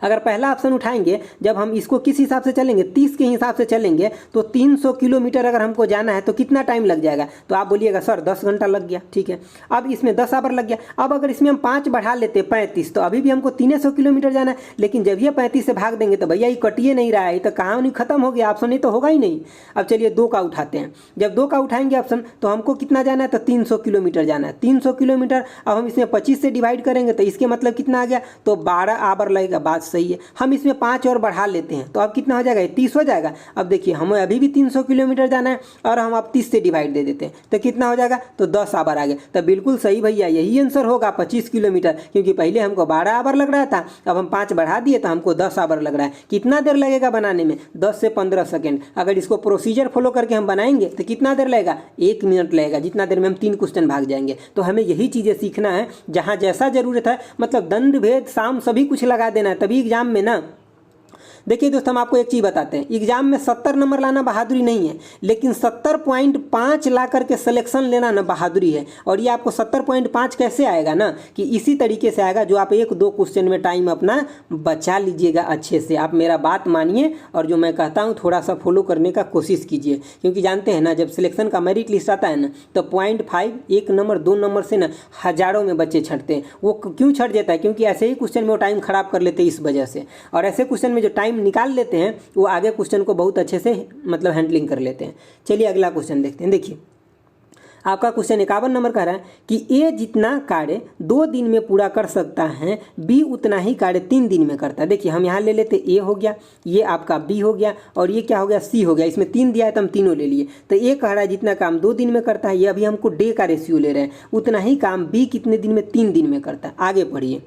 अगर पहला ऑप्शन उठाएंगे, जब हम इसको किस हिसाब से चलेंगे, 30 के हिसाब से चलेंगे तो 300 किलोमीटर अगर हमको जाना है तो कितना टाइम लग जाएगा, तो आप बोलिएगा सर 10 घंटा लग गया, ठीक है। अब इसमें 10 आवर लग गया। अब अगर इसमें हम 5 बढ़ा लेते 35, तो अभी भी हमको 300 किलोमीटर जाना है। लेकिन जब ये 35 से भाग देंगे तो भैया ये कटिए नहीं रहा है, ये तो कहानी खत्म हो गया, ऑप्शन नहीं तो होगा ही नहीं। अब चलिए 2 का उठाते हैं। जब 2 का उठाएंगे ऑप्शन तो हमको कितना जाना है, तो 300 किलोमीटर जाना है। 300 किलोमीटर अब हम इसमें 25 से डिवाइड करेंगे तो इसके मतलब कितना आ गया, तो 12 आवर लगेगा। बात सही है। हम इसमें 5 और बढ़ा लेते हैं तो अब कितना हो जाएगा, 30 हो जाएगा। अब देखिए हमें अभी भी 300 किलोमीटर जाना है और हम अब 30 से डिवाइड दे देते हैं तो कितना हो जाएगा, तो 10 आवर आ गया। तो बिल्कुल सही भैया, यही आंसर होगा 25 किलोमीटर, क्योंकि पहले हमको 12 आवर लग रहा था, अब हम 5 बढ़ा दिए तो हमको 10 आवर लग रहा है। कितना देर लगेगा बनाने में, 10 से 15 सेकेंड। अगर इसको प्रोसीजर फॉलो करके हम बनाएंगे तो कितना देर लगेगा, 1 मिनट लगेगा, जितना देर में हम 3 क्वेश्चन भाग जाएंगे। तो हमें यही चीज़ें सीखना है, जहाँ जैसा जरूरत है, मतलब दंड भेद साम सभी कुछ लगा देना है, तभी एग्जाम में ना। देखिए दोस्त हम आपको एक चीज़ बताते हैं, एग्जाम में 70 नंबर लाना बहादुरी नहीं है, लेकिन 70.5 ला करके सिलेक्शन लेना ना बहादुरी है। और ये आपको 70.5 कैसे आएगा ना, कि इसी तरीके से आएगा जो आप 1-2 क्वेश्चन में टाइम अपना बचा लीजिएगा अच्छे से। आप मेरा बात मानिए और जो मैं कहता हूँ थोड़ा सा फॉलो करने का कोशिश कीजिए, क्योंकि जानते हैं ना जब सिलेक्शन का मेरिट लिस्ट आता है ना तो 0.5 1 नंबर 2 नंबर से ना हजारों में बच्चे छटते हैं। वो क्यों छट जाता है, क्योंकि ऐसे ही क्वेश्चन में वो टाइम खराब कर लेते हैं इस वजह से। और ऐसे क्वेश्चन में जो टाइम निकाल लेते हैं वो आगे क्वेश्चन को बहुत अच्छे से मतलब हैंडलिंग कर लेते हैं। चलिए अगला क्वेश्चन देखते हैं। देखिए आपका क्वेश्चन 51 नंबर कह रहा है कि ए जितना कार्य 2 दिन में पूरा कर सकता है, बी उतना ही कार्य 3 दिन में करता है। देखिए हम यहाँ ले लेते ए हो गया, ये आपका बी हो गया और ये क्या हो गया, सी हो गया। इसमें 3 दिया है तो हम तीनों ले लिए। तो ए कह रहा है जितना काम 2 दिन में करता है, ये अभी हमको डे का रेशियो ले रहे हैं, उतना ही काम बी कितने दिन में, 3 दिन में करता है। आगे पढ़िए।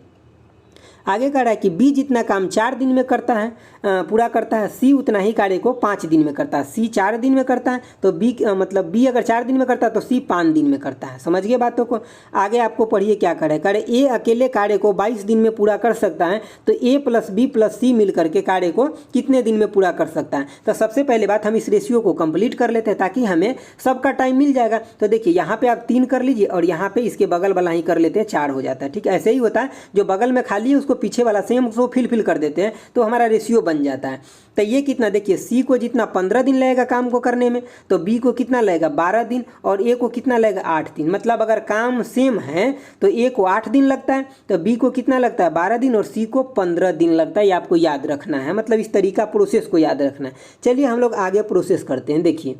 आगे कह रहा है कि बी जितना काम 4 दिन में करता है, पूरा करता है, सी उतना ही कार्य को 5 दिन में करता है। सी 4 दिन में करता है तो बी मतलब बी अगर 4 दिन में करता है तो सी 5 दिन में करता है। समझ गए बातों को। आगे आपको पढ़िए क्या करे, ए अकेले कार्य को 22 दिन में पूरा कर सकता है, तो ए प्लस बी प्लस सी मिल करके कार्य को कितने दिन में पूरा कर सकता है। तो सबसे पहले बात हम इस रेशियो को कंप्लीट कर लेते हैं ताकि हमें सबका टाइम मिल जाएगा। तो देखिए यहाँ पे आप 3 कर लीजिए और यहाँ पे इसके बगल वाला ही कर लेते हैं, 4 हो जाता है। ठीक है, ऐसे ही होता है, जो बगल में खाली है उसको पीछे वाला सेम उसको फिल कर देते हैं तो हमारा रेशियो बन जाता है। तो ये कितना, देखिए सी को जितना 15 दिन लगेगा काम को करने में, तो बी को कितना लगेगा 12 दिन और ए को कितना लगेगा 8 दिन। मतलब अगर काम सेम है तो ए को 8 दिन लगता है, तो बी को कितना लगता है 12 दिन और सी को 15 दिन लगता है। ये आपको याद रखना है, मतलब इस तरीका प्रोसेस को याद रखना है। चलिए हम लोग आगे प्रोसेस करते हैं। देखिए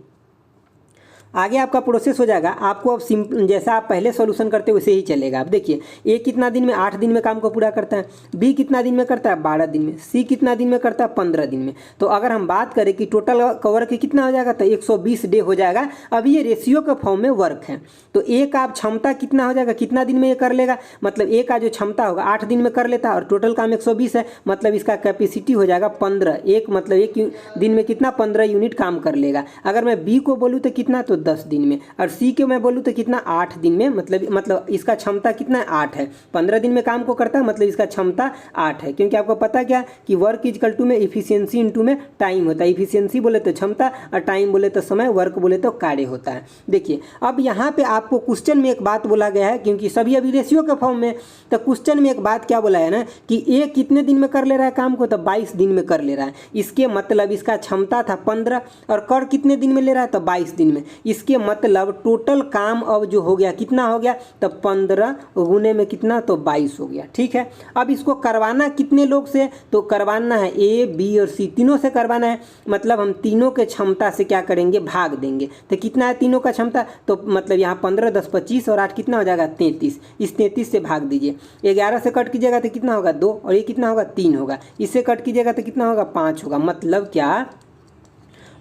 आगे आपका प्रोसेस हो जाएगा। आपको अब सिंपल जैसा आप पहले सॉल्यूशन करते वैसे ही चलेगा। अब देखिए ए कितना दिन में, 8 दिन में काम को पूरा करता है, बी कितना दिन में करता है, 12 दिन में, सी कितना दिन में करता है, 15 दिन में। तो अगर हम बात करें कि टोटल कवर के कितना हो जाएगा, तो 120 डे हो जाएगा। अब ये रेशियो के फॉर्म में वर्क है, तो ए का आप क्षमता कितना हो जाएगा, कितना दिन में ये कर लेगा, मतलब ए का जो क्षमता होगा 8 दिन में कर लेता है और टोटल काम 120 है, मतलब इसका कैपेसिटी हो जाएगा 15। एक मतलब एक दिन में कितना, 15 यूनिट काम कर लेगा। अगर मैं बी को बोलूँ तो कितना, तो 10 दिन में, और सी को मैं बोलूँ तो कितना, 8 दिन में। मतलब इसका क्षमता कितना है, 8 है। 15 दिन में काम को करता है, मतलब इसका क्षमता 8 है। क्योंकि आपको पता क्या कि वर्क इजकल टू में इफिशियंसी इंटू में टाइम होता है। इफिशियंसी बोले तो क्षमता और टाइम बोले तो समय, वर्क बोले तो कार्य होता है। देखिए अब यहाँ पे आपको क्वेश्चन में एक बात बोला गया है, क्योंकि सभी अभी रेशियो के फॉर्म में, तो क्वेश्चन में एक बात क्या बोला है ना कि ए कितने दिन में कर ले रहा है काम को, तो 22 दिन में कर ले रहा है। इसके मतलब इसका क्षमता था 15 और कर कितने दिन में ले रहा है, तो 22 दिन में। इसके मतलब टोटल काम अब जो हो गया कितना हो गया, तो 15 गुने में कितना, तो 22 हो गया। ठीक है, अब इसको करवाना कितने लोग से, तो करवाना है ए बी और सी, तीनों से करवाना है। मतलब हम तीनों के क्षमता से क्या करेंगे, भाग देंगे। तो कितना है तीनों का क्षमता, तो मतलब यहाँ 15 10 25 और 8 कितना हो जाएगा, 33। इस 33 से भाग दीजिए। 11 से कट कीजिएगा तो कितना होगा, 2, और ये कितना होगा, 3 होगा। इससे कट कीजिएगा तो कितना होगा, 5 होगा। मतलब क्या,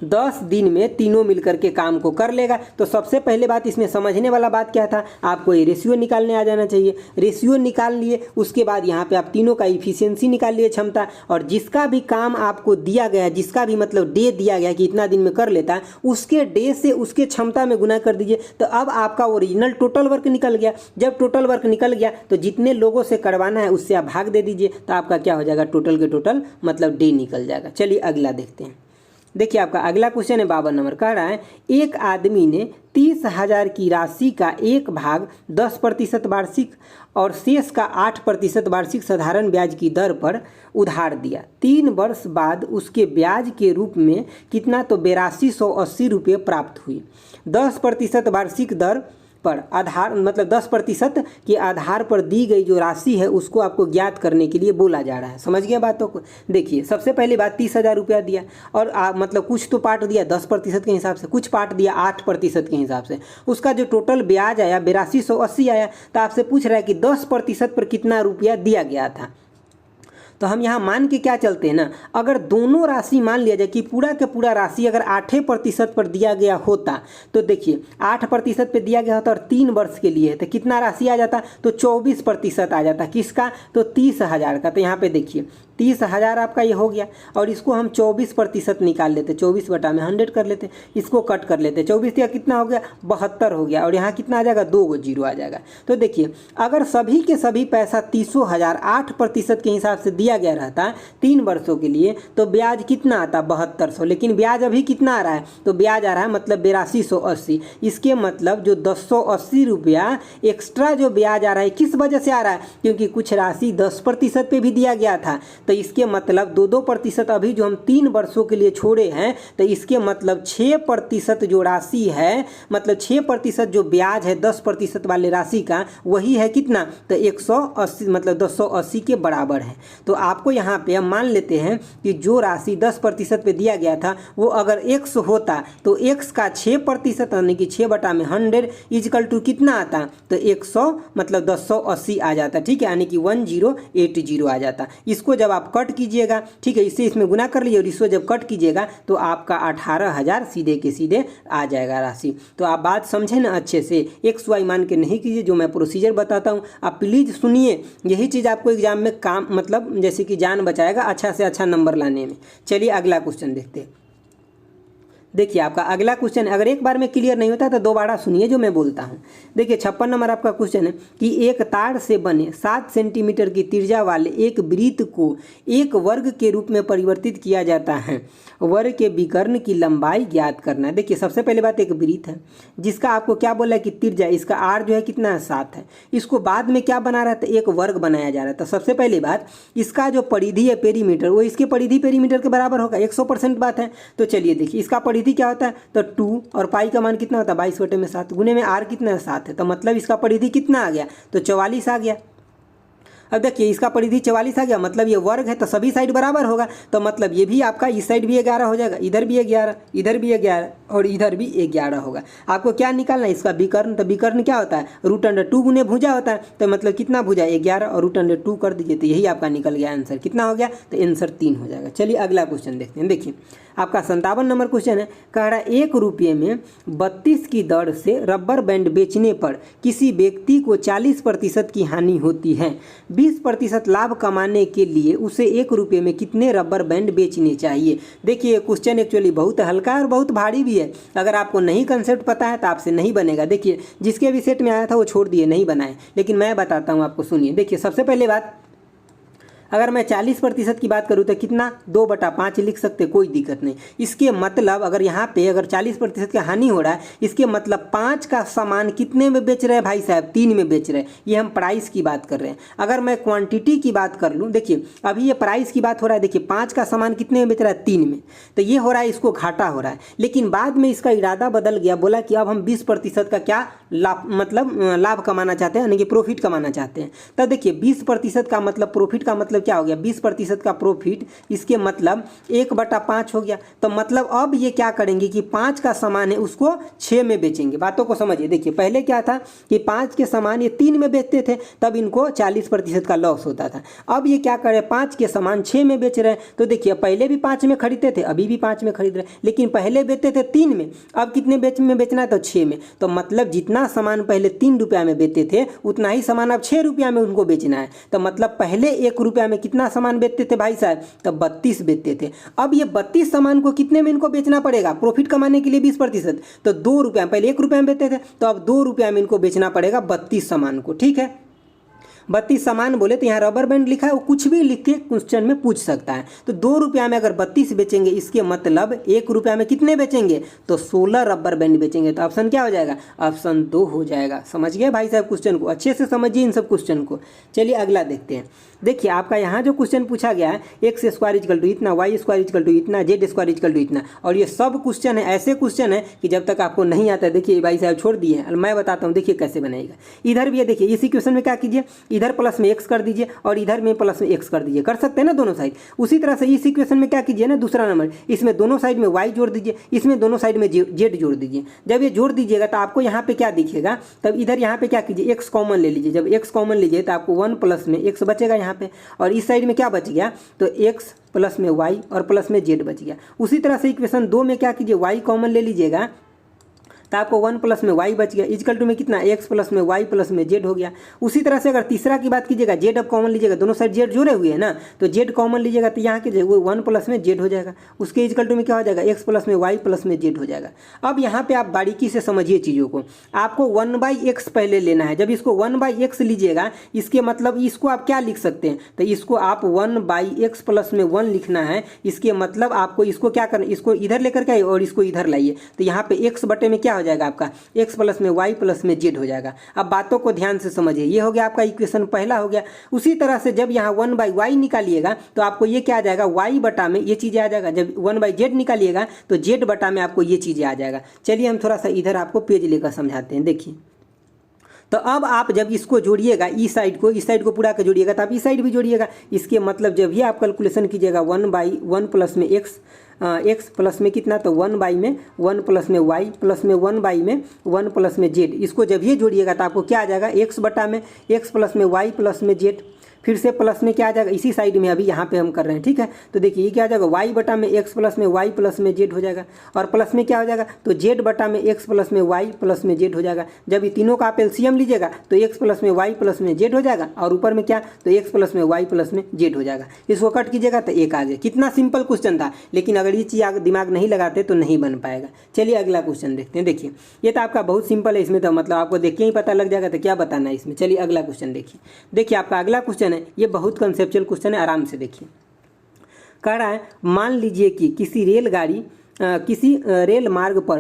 10 दिन में तीनों मिलकर के काम को कर लेगा। तो सबसे पहले बात इसमें समझने वाला बात क्या था, आपको ये रेशियो निकालने आ जाना चाहिए। रेशियो निकाल लिए, उसके बाद यहाँ पे आप तीनों का इफिशियंसी निकाल लिए, क्षमता, और जिसका भी काम आपको दिया गया है, जिसका भी मतलब डे दिया गया कि इतना दिन में कर लेता है, उसके डे से उसके क्षमता में गुना कर दीजिए। तो अब आपका ओरिजिनल टोटल वर्क निकल गया। जब टोटल वर्क निकल गया तो जितने लोगों से करवाना है उससे आप भाग दे दीजिए, तो आपका क्या हो जाएगा, टोटल के टोटल मतलब डे निकल जाएगा। चलिए अगला देखते हैं। देखिए आपका अगला क्वेश्चन है 52 नंबर, कह रहा है एक आदमी ने 30,000 की राशि का एक भाग 10% वार्षिक और शेष का 8% वार्षिक साधारण ब्याज की दर पर उधार दिया। 3 वर्ष बाद उसके ब्याज के रूप में कितना, तो 8280 रुपये प्राप्त हुई। 10% वार्षिक दर पर आधार मतलब 10% के आधार पर दी गई जो राशि है उसको आपको ज्ञात करने के लिए बोला जा रहा है। समझ गए बातों को। देखिए सबसे पहली बात 30,000 रुपया दिया और मतलब कुछ तो पार्ट दिया 10% के हिसाब से, कुछ पार्ट दिया 8% के हिसाब से। उसका जो टोटल ब्याज आया 8280 आया। तो आपसे पूछ रहा है कि 10% पर कितना रुपया दिया गया था। तो हम यहाँ मान के क्या चलते हैं ना, अगर दोनों राशि मान लिया जाए कि पूरा के पूरा राशि अगर 8% पर दिया गया होता, तो देखिए 8% पे दिया गया होता और 3 वर्ष के लिए, तो कितना राशि आ जाता, तो 24% आ जाता। किसका, तो 30,000 का। तो यहाँ पे देखिए 30,000 आपका ये हो गया और इसको हम 24% निकाल लेते, 24 बटा में 100 कर लेते, इसको कट कर लेते। 24 का कितना हो गया, 72 हो गया और यहाँ कितना आ जाएगा, 2 जीरो आ जाएगा। तो देखिए अगर सभी के सभी पैसा 30,000 8% के हिसाब से दिया गया रहता 3 वर्षों के लिए, तो ब्याज कितना आता, 7200। लेकिन ब्याज अभी कितना आ रहा है, तो ब्याज आ रहा है मतलब 8280। इसके मतलब जो 1080 रुपया एक्स्ट्रा जो ब्याज आ रहा है किस वजह से आ रहा है, क्योंकि कुछ राशि 10% पे भी दिया गया था। तो इसके मतलब 2% अभी जो हम 3 वर्षों के लिए छोड़े हैं, तो इसके मतलब 6% जो राशि है, मतलब 6% जो ब्याज है 10% वाले राशि का, वही है कितना, तो 180 मतलब 280 के बराबर है। तो आपको यहाँ पे हम मान लेते हैं कि जो राशि 10% पे दिया गया था वो अगर x होता तो x का 6% यानी कि 6 बटा में 100 इजकल टू कितना आता, तो 100 मतलब 280 आ जाता। ठीक है, यानी कि 1080 आ जाता। इसको जब आप कट कीजिएगा, ठीक है, इससे इसमें गुना कर लीजिए और इसको जब कट कीजिएगा तो आपका 18,000 सीधे के सीधे आ जाएगा राशि। तो आप बात समझे ना अच्छे से, एक्स वाई मान के नहीं कीजिए, जो मैं प्रोसीजर बताता हूँ आप प्लीज़ सुनिए। यही चीज़ आपको एग्जाम में काम मतलब जैसे कि जान बचाएगा अच्छा से अच्छा नंबर लाने में। चलिए अगला क्वेश्चन देखते हैं। देखिए आपका अगला क्वेश्चन, अगर एक बार में क्लियर नहीं होता तो दोबारा सुनिए जो मैं बोलता हूँ। देखिए 56 नंबर आपका क्वेश्चन है कि एक तार से बने 7 सेंटीमीटर की त्रिज्या वाले एक वृत्त को एक वर्ग के रूप में परिवर्तित किया जाता है। वर्ग के विकर्ण की लंबाई ज्ञात करना है। देखिए सबसे पहले बात, एक वृत्त है जिसका आपको क्या बोला है कि त्रिज्या, इसका आर जो है कितना है, 7 है। इसको बाद में क्या बना रहा था, एक वर्ग बनाया जा रहा था। सबसे पहली बात, इसका जो परिधि है पेरीमीटर, वो इसके परिधि पेरीमीटर के बराबर होगा, 100% बात है। तो चलिए देखिए इसका परिधि क्या होता है, तो 2 और पाई का मान कितना होता है, 22/7 गुने में आर कितना है, 7 है। तो मतलब इसका परिधि कितना आ गया, तो 44 आ गया। अब देखिए इसका परिधि 44 आ गया, मतलब ये वर्ग है तो सभी साइड बराबर होगा, तो मतलब ये भी आपका इस साइड भी 11 हो जाएगा, इधर भी 11, इधर भी 11 और इधर भी 11 होगा। आपको क्या निकालना है, इसका विकर्ण, तो विकर्ण क्या होता है, √2 गुने भुजा होता है, तो मतलब कितना भुजा 11 और √2 कर दीजिए, तो यही आपका निकल गया आंसर। कितना हो गया, तो आंसर 3 हो जाएगा। चलिए अगला क्वेश्चन देखते हैं। देखिए आपका 57 नंबर क्वेश्चन है, कह रहा है 1 रुपये में 32 की दर से रबर बैंड बेचने पर किसी व्यक्ति को 40% की हानि होती है। 20% लाभ कमाने के लिए उसे 1 रुपये में कितने रबर बैंड बेचने चाहिए। देखिए क्वेश्चन एक्चुअली बहुत हल्का है और बहुत भारी भी है। अगर आपको नहीं कंसेप्ट पता है तो आपसे नहीं बनेगा। देखिए जिसके भी सेट में आया था वो छोड़ दिए, नहीं बनाए, लेकिन मैं बताता हूँ आपको, सुनिए। देखिए सबसे पहले बात, अगर मैं 40% की बात करूँ तो कितना 2/5 लिख सकते, कोई दिक्कत नहीं। इसके मतलब अगर यहाँ पे अगर 40% का हानि हो रहा है, इसके मतलब 5 का सामान कितने में बेच रहे हैं भाई साहब, 3 में बेच रहे हैं। ये हम प्राइस की बात कर रहे हैं। अगर मैं क्वांटिटी की बात कर लूँ, देखिए अभी ये प्राइस की बात हो रहा है, देखिए 5 का सामान कितने में बेच रहा है, 3 में, तो ये हो रहा है इसको घाटा हो रहा है। लेकिन बाद में इसका इरादा बदल गया, बोला कि अब हम 20% का क्या लाभ, मतलब लाभ कमाना चाहते हैं, यानी कि प्रॉफिट कमाना चाहते हैं। तब देखिए 20% का मतलब प्रॉफिट का मतलब क्या हो गया, 20% का प्रॉफिट, इसके मतलब 1/5 हो गया। तो मतलब अब ये क्या करेंगे कि 5 का सामान है उसको 6 में बेचेंगे। बातों को समझिए। देखिए पहले क्या था कि 5 के सामान ये 3 में बेचते थे, तब इनको 40% का लॉस होता था। अब ये क्या करे, 5 के सामान 6 में बेच रहे हैं। तो देखिए पहले भी 5 में खरीदते थे, अभी भी 5 में खरीद रहे हैं, लेकिन पहले बेचते थे 3 में, अब कितने में बेचना है, तो 6 में। तो मतलब जितना सामान पहले 3 रुपया में बेचते थे, उतना ही सामान अब 6 रुपया में उनको बेचना है। तो मतलब पहले 1 रुपया में कितना सामान बेचते थे भाई साहब, तब 32 बेचते थे। अब ये 32 सामान को कितने में इनको बेचना पड़ेगा, प्रॉफिट कमाने के लिए 20%, तो 2 रुपया, पहले 1 रुपया में बेचते थे, तो अब 2 रुपया में इनको बेचना पड़ेगा 32 सामान को। ठीक है, 32 सामान बोले तो यहाँ रबर बैंड लिखा है, वो कुछ भी लिख के क्वेश्चन में पूछ सकता है। तो 2 रुपया में अगर 32 बेचेंगे, इसके मतलब 1 रुपया में कितने बेचेंगे, तो 16 रबर बैंड बेचेंगे। तो ऑप्शन क्या हो जाएगा, ऑप्शन 2 हो जाएगा। समझ गए भाई साहब क्वेश्चन को, अच्छे से समझिए इन सब क्वेश्चन को। चलिए अगला देखते हैं। देखिए आपका यहाँ जो क्वेश्चन पूछा गया है, x² = इतना, y² = इतना, z² = इतना, और ये सब क्वेश्चन है, ऐसे क्वेश्चन है कि जब तक आपको नहीं आता है, देखिए भाई साहब छोड़ दिए हैं, मैं बताता हूँ देखिए कैसे बनाएगा। इधर भी है, देखिए इसी क्वेश्चन में क्या कीजिए, इधर प्लस में x कर दीजिए और इधर में प्लस में x कर दीजिए, कर सकते हैं ना दोनों साइड। उसी तरह से इस इक्वेशन में क्या कीजिए ना, दूसरा नंबर, इसमें दोनों साइड में y जोड़ दीजिए, इसमें दोनों साइड में z जोड़ दीजिए। जब ये जोड़ दीजिएगा तो आपको यहाँ पे क्या दिखेगा, तब इधर यहाँ पे क्या कीजिए, x कॉमन ले लीजिए। जब x कॉमन लीजिए तो आपको 1 प्लस में x बचेगा यहाँ पे, और इस साइड में क्या बच गया, तो x प्लस में y और प्लस में z बच गया। उसी तरह से इक्वेशन 2 में क्या कीजिए, y कॉमन ले लीजिएगा, तो आपको 1 प्लस में y बच गया, इक्वल टू में कितना, x प्लस में y प्लस में z हो गया। उसी तरह से अगर तीसरा की बात कीजिएगा, z अब कॉमन लीजिएगा, दोनों साइड z जोड़े हुए हैं ना, तो z कॉमन लीजिएगा, तो यहाँ के वो 1 प्लस में z हो जाएगा, उसके इक्वल टू में क्या हो जाएगा, x प्लस में y प्लस में z हो जाएगा। अब यहाँ पे आप बारीकी से समझिए चीज़ों को। आपको 1/x पहले लेना है। जब इसको 1/x लीजिएगा, इसके मतलब इसको आप क्या लिख सकते हैं, तो इसको आप 1/x प्लस में 1 लिखना है। इसके मतलब आपको इसको क्या करना, इसको इधर लेकर के आइए और इसको इधर लाइए, तो यहाँ पे x बटे में क्या हो जाएगा आपका, x प्लस में y प्लस में z हो जाएगा। अब बातों को ध्यान से समझिए, ये हो गया आपका इक्वेशन पहला हो गया। उसी तरह से जब यहाँ 1/y निकालिएगा तो आपको ये क्या आ जाएगा, y बटा में ये चीज़ें आ जाएगा। जब 1/z निकालिएगा तो z बटा में आपको ये चीज़ें आ जाएगा। चलिए हम थोड़ा सा इधर आपको पेज लेकर समझाते हैं। देखिए तो अब आप जब इसको जोड़िएगा, इस साइड को पूरा कर जोड़िएगा, तो आप इस साइड भी जोड़िएगा। इसके मतलब जब भी आप कैलकुलेशन कीजिएगा 1/1 प्लस में x प्लस में कितना, तो 1/1 प्लस में y प्लस में 1/1 प्लस में z, इसको जब ये जोड़िएगा तो आपको क्या आ जाएगा, x बटा में x प्लस में y प्लस में z, फिर से प्लस में क्या आ जाएगा, इसी साइड में अभी यहाँ पे हम कर रहे हैं। ठीक है, तो देखिए ये क्या आ जाएगा, y बटा में x प्लस में y प्लस में z हो जाएगा, और प्लस में क्या हो जाएगा, तो z बटा में x प्लस में y प्लस में z हो जाएगा। जब ये तीनों का आप एलसीएम लीजिएगा तो x प्लस में y प्लस में z हो जाएगा, और ऊपर में क्या, तो x प्लस में y प्लस में z हो जाएगा। इसको कट कीजिएगा तो 1 आ गया। कितना सिंपल क्वेश्चन था, लेकिन अगर ये चीज़ दिमाग नहीं लगाते तो नहीं बन पाएगा। चलिए अगला क्वेश्चन देखते हैं। देखिए ये तो आपका बहुत सिंपल है, इसमें तो मतलब आपको देख के ही पता लग जाएगा तो क्या बताना है इसमें। चलिए अगला क्वेश्चन देखिए आपका अगला क्वेश्चन है, ये बहुत कंसेप्चुअल क्वेश्चन है, आराम से देखिए। कह रहा है मान लीजिए कि किसी रेल मार्ग पर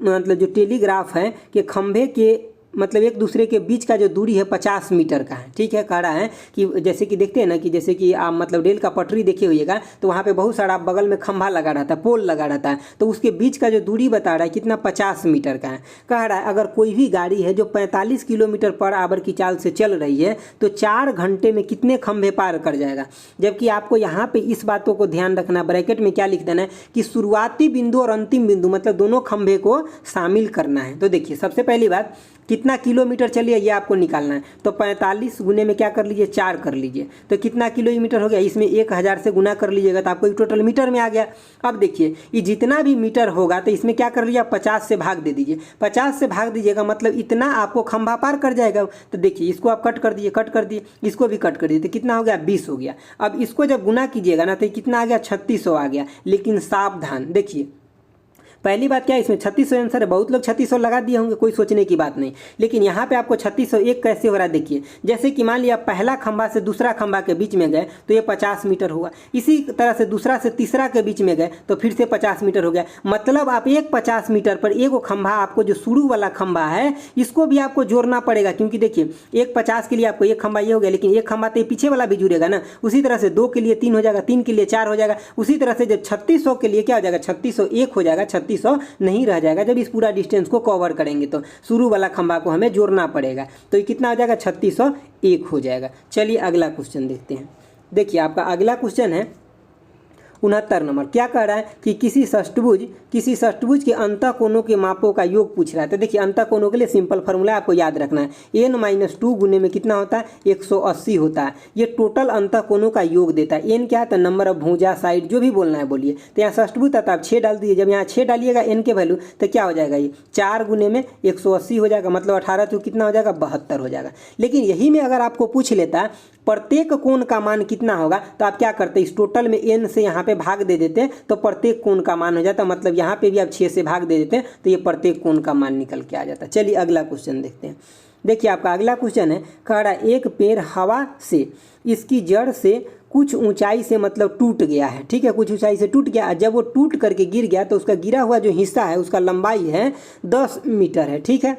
मतलब जो टेलीग्राफ है के खंभे के मतलब एक दूसरे के बीच का जो दूरी है 50 मीटर का है। ठीक है, कह रहा है कि जैसे कि देखते हैं ना कि जैसे कि आप मतलब रेल का पटरी देखे होइएगा तो वहाँ पे बहुत सारा बगल में खंभा लगा रहता है, पोल लगा रहता है, तो उसके बीच का जो दूरी बता रहा है कितना 50 मीटर का है। कह रहा है अगर कोई भी गाड़ी है जो 45 किलोमीटर पर आवर की चाल से चल रही है तो 4 घंटे में कितने खंभे पार कर जाएगा। जबकि आपको यहाँ पे इस बातों को ध्यान रखना, ब्रैकेट में क्या लिख देना है कि शुरुआती बिंदु और अंतिम बिंदु मतलब दोनों खंभे को शामिल करना है। तो देखिए सबसे पहली बात कितना किलोमीटर चलिए ये आपको निकालना है, तो 45 गुने में क्या कर लीजिए 4 कर लीजिए, तो कितना किलोमीटर हो गया, इसमें 1000 से गुना कर लीजिएगा तो आपको टोटल मीटर में आ गया। अब देखिए ये जितना भी मीटर होगा तो इसमें क्या कर लीजिए 50 से भाग दे दीजिए, 50 से भाग दीजिएगा मतलब इतना आपको खंभा पार कर जाएगा। तो देखिए इसको आप कट कर दिए, इसको भी कट कर दिए, तो कितना हो गया 20 हो गया। अब इसको जब गुना कीजिएगा ना तो कितना आ गया 3600 आ गया। लेकिन सावधान, देखिए पहली बात क्या है, इसमें 3600 आंसर है, बहुत लोग 3600 लगा दिए होंगे, कोई सोचने की बात नहीं। लेकिन यहाँ पे आपको 3601 कैसे हो रहा है देखिए, जैसे कि मान लिया पहला खंभा से दूसरा खंभा के बीच में गए तो ये 50 मीटर हुआ, इसी तरह से दूसरा से तीसरा के बीच में गए तो फिर से 50 मीटर हो गया। मतलब आप एक 50 मीटर पर एक खंभा आपको जो शुरू वाला खंभा है इसको भी आपको जोड़ना पड़ेगा, क्योंकि देखिए एक 50 के लिए आपको एक खंभा ये हो गया, लेकिन एक खंभा तो पीछे वाला भी जुड़ेगा ना, उसी तरह से 2 के लिए 3 हो जाएगा, 3 के लिए 4 हो जाएगा, उसी तरह से जब 3600 के लिए क्या हो जाएगा 3601 हो जाएगा, 3600 नहीं रह जाएगा। जब इस पूरा डिस्टेंस को कवर करेंगे तो शुरू वाला खंभा को हमें जोड़ना पड़ेगा, तो ये कितना हो जाएगा 3601 हो जाएगा। चलिए अगला क्वेश्चन देखते हैं। देखिए आपका अगला क्वेश्चन है 69 नंबर। क्या कह रहा है कि किसी षष्टभुज के अंतः कोणों के मापों का योग पूछ रहा है। तो देखिए अंतः कोणों के लिए सिंपल फार्मूला आपको याद रखना है, n-2 गुने में कितना होता है 180 होता है। ये टोटल अंतः कोणों का योग देता है। n क्या है तो नंबर ऑफ भुजा, साइड, जो भी बोलना है बोलिए। तो यहाँ षष्टभुज आता है, आप 6 डाल दीजिए, जब यहाँ 6 डालिएगा n के वैल्यू तो क्या हो जाएगा ये 4 गुने में 180 हो जाएगा, मतलब 18 तो कितना हो जाएगा 72 हो जाएगा। लेकिन यही में अगर आपको पूछ लेता प्रत्येक कोण का मान कितना होगा तो आप क्या करते इस टोटल में n से यहाँ पे भाग दे देते तो प्रत्येक कोण का मान हो जाता, मतलब यहाँ पे भी आप 6 से भाग दे देते तो ये प्रत्येक कोण का मान निकल के आ जाता। चलिए अगला क्वेश्चन देखते हैं। देखिए आपका अगला क्वेश्चन है, कह रहा है एक पेड़ हवा से इसकी जड़ से कुछ ऊंचाई से मतलब टूट गया है। ठीक है, कुछ ऊंचाई से टूट गया, जब वो टूट करके गिर गया तो उसका गिरा हुआ जो हिस्सा है उसका लंबाई है 10 मीटर है। ठीक है,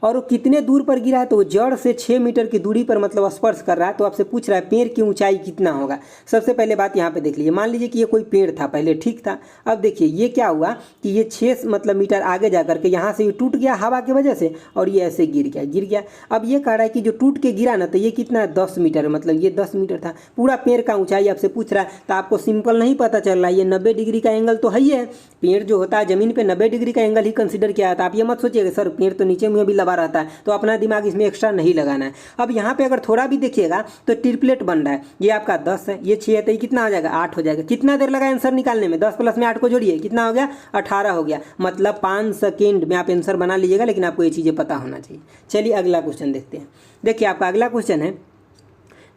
और वो कितने दूर पर गिरा है तो वो जड़ से 6 मीटर की दूरी पर मतलब स्पर्श कर रहा है। तो आपसे पूछ रहा है पेड़ की ऊंचाई कितना होगा। सबसे पहले बात यहाँ पे देख लीजिए, मान लीजिए कि ये कोई पेड़ था पहले, ठीक था। अब देखिए ये क्या हुआ कि ये 6 मतलब मीटर आगे जा करके यहाँ से ये टूट गया हवा की वजह से और ये ऐसे गिर गया। अब ये कह रहा है कि जो टूट के गिरा ना तो ये कितना है 10 मीटर, मतलब ये 10 मीटर था। पूरा पेड़ का ऊंचाई आपसे पूछ रहा है तो आपको सिंपल नहीं पता चल रहा है, ये 90 डिग्री का एंगल तो है ही है। पेड़ जो होता है जमीन पे 90 डिग्री का एंगल ही कंसिडर किया जाता है। आप ये मत सोचिएगा सर पेड़ तो नीचे में भी लगा रहता है, तो अपना दिमाग इसमें एक्स्ट्रा नहीं लगाना है। अब यहाँ पे अगर थोड़ा भी देखिएगा तो ट्रिपलेट बन रहा है, ये आपका 10 है, ये 6 है, तो ये कितना हो जाएगा 8 हो जाएगा। कितना देर लगा आंसर निकालने में, 10 प्लस में 8 को जोड़िए कितना हो गया 18 हो गया, मतलब 5 सेकेंड में आप आंसर बना लीजिएगा। लेकिन आपको ये चीज़ें पता होना चाहिए। चलिए अगला क्वेश्चन देखते हैं। देखिए आपका अगला क्वेश्चन है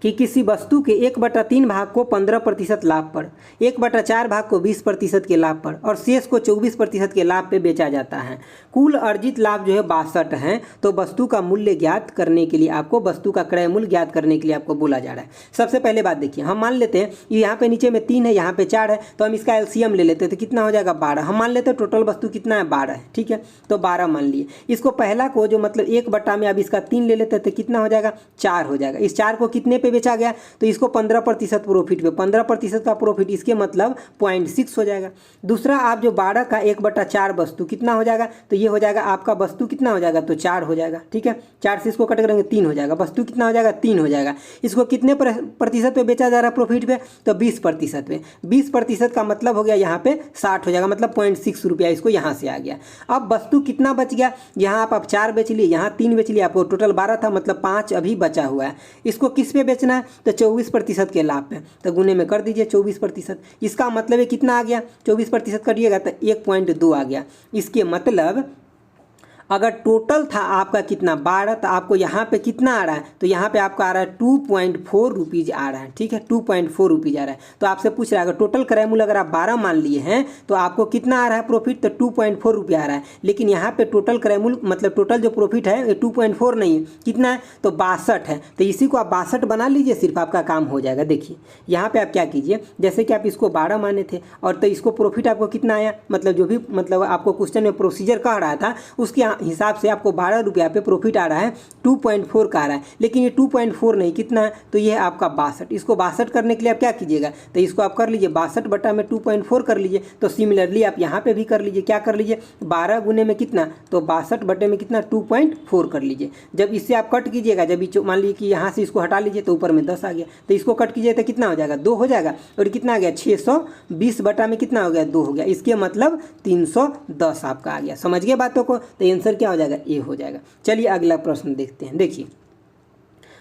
कि किसी वस्तु के 1/3 भाग को 15% लाभ पर, 1/4 भाग को 20% के लाभ पर और शेष को 24% के लाभ पे बेचा जाता है। कुल अर्जित लाभ जो है 62 है। तो वस्तु का मूल्य ज्ञात करने के लिए आपको, वस्तु का क्रय मूल्य ज्ञात करने के लिए आपको बोला जा रहा है। सबसे पहले बात देखिए, हम मान लेते हैं कि यहाँ पे नीचे में 3 है, यहाँ पे 4 है, तो हम इसका एलसीएम ले लेते हैं तो कितना हो जाएगा 12। हम मान लेते हैं टोटल वस्तु कितना है 12 है। ठीक है, तो 12 मान लिए। इसको पहला को जो मतलब 1/, में अब इसका 3 ले लेते हैं तो कितना हो जाएगा 4 हो जाएगा। इस 4 को कितने पे बेचा गया तो इसको 15% प्रॉफिट पे, 15% का प्रॉफिट, इसके मतलब 0.6 हो जाएगा। दूसरा आप जो 12 का 1/4 वस्तु कितना हो जाएगा तो ये हो जाएगा आपका वस्तु कितना हो जाएगा तो 4 हो जाएगा। ठीक है, 4 से इसको कट करेंगे 3 हो जाएगा, वस्तु कितना हो जाएगा 3 हो जाएगा। इसको कितने प्रतिशत पे बेचा जा रहा है प्रॉफिट पे तो 20% पे। 20% का मतलब हो गया यहाँ पे 60 हो जाएगा, मतलब 0.6 रुपया इसको यहाँ से आ गया। अब वस्तु कितना बच गया, यहाँ आप 4 बेच लिए, यहाँ 3 बेच लिए, आपको टोटल 12 था, मतलब 5 अभी बचा हुआ है। इसको किस पे बेचना है तो 24% के लाभ पे, तो गुने में कर दीजिए 24%। इसका मतलब है कितना आ गया 24% करिएगा तो 1.2 आ गया। इसके मतलब अगर टोटल था आपका कितना 12 तो आपको यहाँ पे कितना आ रहा है तो यहाँ पे आपका आ रहा है 2.4 रुपीज़ आ रहा है। ठीक है, 2.4 रुपीज़ आ रहा है। तो आपसे पूछ रहा है अगर टोटल क्रय मूल्य अगर आप 12 मान लिए हैं तो आपको कितना आ रहा है प्रॉफिट तो 2.4 रुपया आ रहा है। लेकिन यहाँ पे टोटल क्रय मूल्य मतलब टोटल जो प्रॉफिट है ये 2.4 नहीं है, कितना है तो 62 है। तो इसी को आप 62 बना लीजिए, सिर्फ आपका काम हो जाएगा। देखिए यहाँ पे आप क्या कीजिए, जैसे कि आप इसको 12 माने थे और तो इसको प्रॉफिट आपको कितना आया, मतलब जो भी मतलब आपको क्वेश्चन में प्रोसीजर कह रहा था उसके हिसाब से आपको 12 रुपया पे प्रॉफिट आ रहा है, 2.4 का आ रहा है, लेकिन ये 2.4 नहीं, कितना है, तो ये है आपका 62। इसको 62 करने के लिए आप क्या कीजिएगा, तो इसको आप कर लीजिए 62 बटा में 2.4 कर लीजिए। तो सिमिलरली आप यहाँ पे भी कर लीजिए, क्या कर लीजिए, 12 गुने में कितना, तो 62 बटे में कितना, 2.4 कर लीजिए। जब इससे आप कट कीजिएगा, जब मान लीजिए कि यहाँ से इसको हटा लीजिए तो ऊपर में 10 आ गया, तो इसको कट कीजिए तो कितना हो जाएगा, 2 हो जाएगा। और कितना आ गया, 620 बटा में कितना हो गया, 2 हो गया। इसके मतलब 310 आपका आ गया। समझ गए बातों को, तो आंसर क्या हो जाएगा, ए हो जाएगा। चलिए अगला प्रश्न देखते हैं। देखिए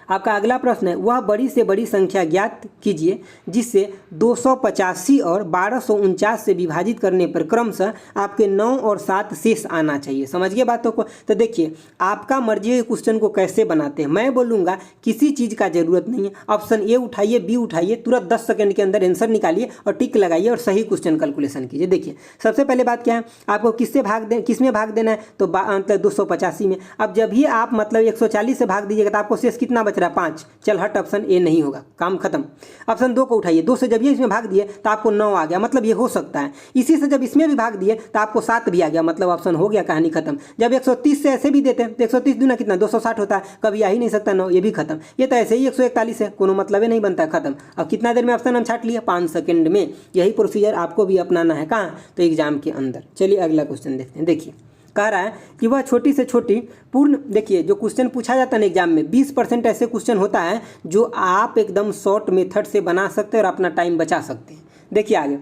आपका अगला प्रश्न है, वह बड़ी से बड़ी संख्या ज्ञात कीजिए जिससे 285 और 1249 से विभाजित करने पर क्रमशः आपके 9 और 7 शेष आना चाहिए। समझ गए बातों को। तो देखिए आपका मर्जी है क्वेश्चन को कैसे बनाते हैं। मैं बोलूँगा किसी चीज़ का जरूरत नहीं है, ऑप्शन ए उठाइए, बी उठाइए, तुरंत 10 सेकंड के अंदर आंसर निकालिए और टिक लगाइए और सही क्वेश्चन कैलकुलेशन कीजिए। देखिए सबसे पहले बात क्या है, आपको किसमें भाग देना है, तो मतलब 285 में। अब जब भी आप मतलब 140 से भाग दीजिएगा तो आपको शेष कितना बच रहा है, 5। चल हट, ऑप्शन ए नहीं होगा, काम खत्म। ऑप्शन 2 को उठाइए, 2 से जब ये इसमें भाग दिए तो आपको 9 आ गया, मतलब ये हो सकता है। इसी से जब इसमें भी भाग दिए तो आपको 7 भी आ गया, मतलब ऑप्शन हो गया, कहानी खत्म। जब 130 से ऐसे भी देते हैं तो 130 दूना कितना, 260 होता है, कभी आ ही नहीं सकता 9, ये भी खत्म। ये तो ऐसे ही 141 है, कोनो मतलब ही नहीं बनता, खत्म। अब कितना देर में ऑप्शन हम छाट लिया, 5 सेकंड में। यही प्रोसीजर आपको भी अपनाना है, कहाँ, तो एग्जाम के अंदर। चलिए अगला क्वेश्चन देखते हैं। देखिए कह रहा है कि वह छोटी से छोटी पूर्ण, देखिए जो क्वेश्चन पूछा जाता है ना एग्जाम में, 20% ऐसे क्वेश्चन होता है जो आप एकदम शॉर्ट मेथड से बना सकते हैं और अपना टाइम बचा सकते हैं। देखिए आगे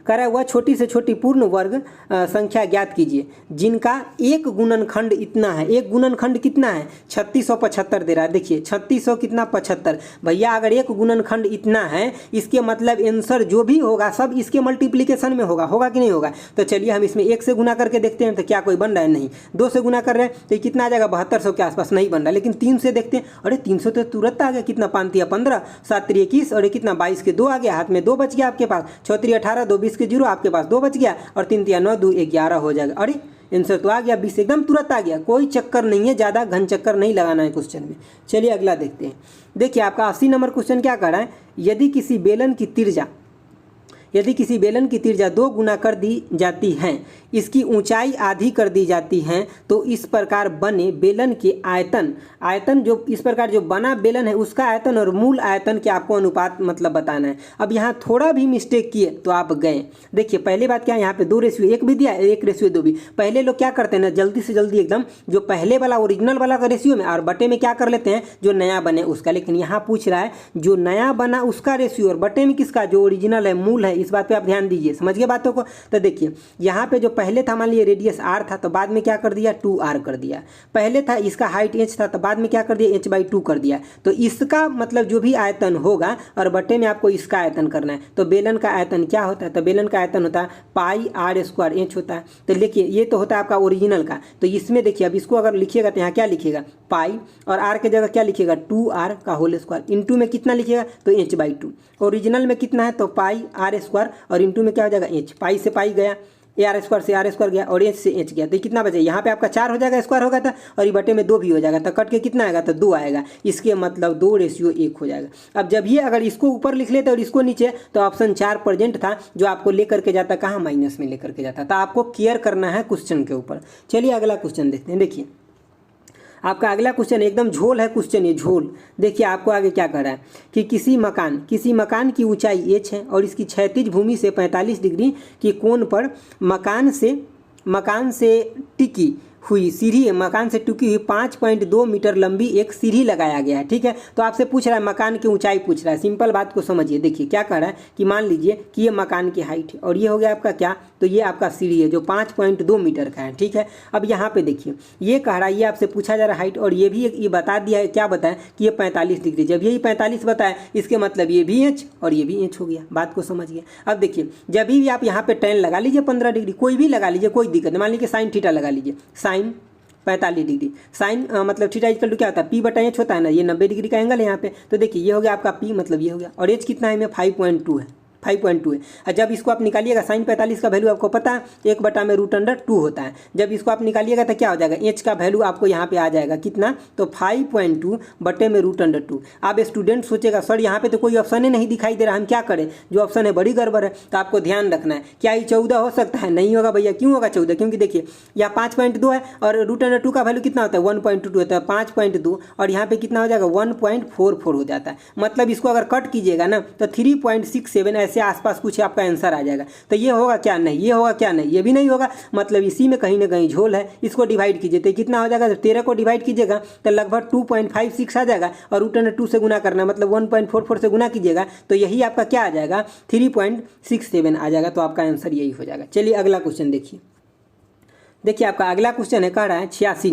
कह रहा है, वह छोटी से छोटी पूर्ण वर्ग संख्या ज्ञात कीजिए जिनका एक गुणनखंड इतना है। एक गुणनखंड कितना है, 3675 दे रहा है। देखिए 3600 कितना, 75। भैया अगर एक गुणनखंड इतना है, इसके मतलब आंसर जो भी होगा सब इसके मल्टीप्लीकेशन में होगा, होगा कि नहीं होगा। तो चलिए हम इसमें 1 से गुना करके देखते हैं, तो क्या कोई बन रहा है, नहीं। 2 से गुना कर रहे हैं तो कितना आ जाएगा, 7200 के आसपास, नहीं बन रहा। लेकिन 3 से देखते हैं, अरे 300 तो तुरंत आ गया, कितना, 5 या 15, 7 21, और कितना 22 के 2 आ गया, हाथ में 2 बच गया आपके पास, 6 18, 2 20 के 0 आपके पास 2 बच गया, और 3 3 9 2 11 हो जाएगा। अरे आंसर तो आ गया 20, एकदम तुरंत आ गया, कोई चक्कर नहीं है, ज़्यादा घन चक्कर नहीं लगाना है क्वेश्चन में। चलिए अगला देखते हैं। देखिए आपका 80 नंबर क्वेश्चन क्या कर रहा है, यदि किसी बेलन की त्रिज्या 2 गुना कर दी जाती है, इसकी ऊंचाई आधी कर दी जाती है, तो इस प्रकार बने बेलन के आयतन जो इस प्रकार जो बना बेलन है उसका आयतन और मूल आयतन के आपको अनुपात मतलब बताना है। अब यहाँ थोड़ा भी मिस्टेक किए तो आप गए। देखिए पहले बात क्या है, यहाँ पे 2:1 भी दिया, 1:2 भी। पहले लोग क्या करते हैं ना, जल्दी से जल्दी एकदम जो पहले वाला ओरिजिनल वाला का रेशियो में और बटे में क्या कर लेते हैं, जो नया बने उसका। लेकिन यहाँ पूछ रहा है जो नया बना उसका रेशियो और बटे में किसका, जो ओरिजिनल है, मूल है। इस बात पे आप ध्यान दीजिए, समझ गए बातों को। तो देखिए यहाँ पे जो पहले था, मान लीजिए रेडियस r था, तो बाद में क्या कर दिया, 2r कर दिया। पहले था इसका हाइट h था, तो बाद में क्या कर दिया, h/2 कर दिया। तो इसका मतलब जो भी आयतन होगा और बटे में आपको इसका आयतन करना है। तो बेलन का आयतन क्या होता है, तो बेलन का आयतन होता है πr² h होता है। तो देखिए ये तो होता है आपका ओरिजिनल का। तो इसमें देखिए अब इसको अगर लिखिएगा तो यहाँ क्या लिखिएगा, पाई, और r के जगह क्या लिखिएगा, 2r का होल स्क्वायर, इंटू में कितना लिखिएगा, तो h/2। ओरिजिनल में कितना है, तो πr², और इंटू में क्या हो जाएगा, h। पाई से पाई गया, ar² से r² गया, और h से h गया, तो कितना बचे, यहाँ पे आपका 4 हो जाएगा, स्क्वायर होगा था, और ये बटे में 2 भी हो जाएगा, तो कट के कितना आएगा, तो 2 आएगा। इसके मतलब 2:1 हो जाएगा। अब जब ये अगर इसको ऊपर लिख लेते और इसको नीचे, तो ऑप्शन 4 प्रेजेंट था, जो आपको लेकर के जाता कहाँ, माइनस में लेकर के जाता। तो आपको केयर करना है क्वेश्चन के ऊपर। चलिए अगला क्वेश्चन देखते हैं। देखिए आपका अगला क्वेश्चन एकदम झोल है क्वेश्चन, ये झोल। देखिए आपको आगे क्या कर रहा है कि किसी मकान की ऊंचाई h है और इसकी क्षैतिज भूमि से 45 डिग्री की कोण पर मकान से टिकी हुई सीढ़ी है, मकान से टुकी हुई 5.2 मीटर लंबी एक सीढ़ी लगाया गया है। ठीक है, तो आपसे पूछ रहा है मकान की ऊंचाई पूछ रहा है। सिंपल बात को समझिए। देखिए क्या कह रहा है कि मान लीजिए कि ये मकान की हाइट है और ये हो गया आपका क्या, तो ये आपका सीढ़ी है जो 5.2 मीटर का है। ठीक है, अब यहाँ पे देखिए ये कह रहा है, ये आपसे पूछा जा रहा है हाइट, और ये भी ये बता दिया है, क्या बताया कि ये 45 डिग्री। जब यही 45 बताया, इसके मतलब ये भी h और ये भी h हो गया। बात को समझिए। अब देखिए जब भी आप यहाँ पे tan लगा लीजिए 15 डिग्री, कोई भी लगा लीजिए, कोई दिक्कत नहीं। मान लीजिए sin थीटा लगा लीजिए, sin 45 डिग्री, साइन मतलब थीटा इक्वल टू क्या होता है, p/h होता है ना, ये 90 डिग्री का एंगल है यहाँ पे। तो देखिए ये हो गया आपका p, मतलब ये हो गया, और h कितना है, में 5.2 है। 5.2 है। और जब इसको आप निकालिएगा sin 45 का वैल्यू आपको पता है 1/√2 होता है। जब इसको आप निकालिएगा तो क्या हो जाएगा, h का वैल्यू आपको यहाँ पे आ जाएगा कितना, तो 5.2/√2। आप स्टूडेंट सोचेगा सर यहाँ पे तो कोई ऑप्शन ही नहीं दिखाई दे रहा, हम क्या करें, जो ऑप्शन है बड़ी गड़बड़ है। तो आपको ध्यान रखना है, क्या ये 14 हो सकता है, नहीं होगा भैया। क्यों होगा 14, क्योंकि देखिए यहाँ 5.2 है और √2 का वैल्यू कितना होता है 1.2 होता है, 5.2 और यहाँ पे कितना हो जाएगा 1.44 हो जाता है। मतलब इसको अगर कट कीजिएगा ना तो 3.67 ऐसे आसपास कुछ आपका आंसर आ जाएगा। तो ये होगा क्या, नहीं, ये होगा क्या, नहीं, ये भी नहीं होगा। मतलब इसी में कहीं ना कहीं झोल है। इसको डिवाइड कीजिए तो कितना हो जाएगा, तो 13 को डिवाइड कीजिएगा तो लगभग 2.56 आ जाएगा और √2 से गुना करना मतलब 1.44 से गुना कीजिएगा तो यही आपका क्या आ जाएगा 3.67 आ जाएगा। तो आपका आंसर यही हो जाएगा। चलिए अगला क्वेश्चन देखिए। देखिए आपका अगला क्वेश्चन है, कह रहा है 86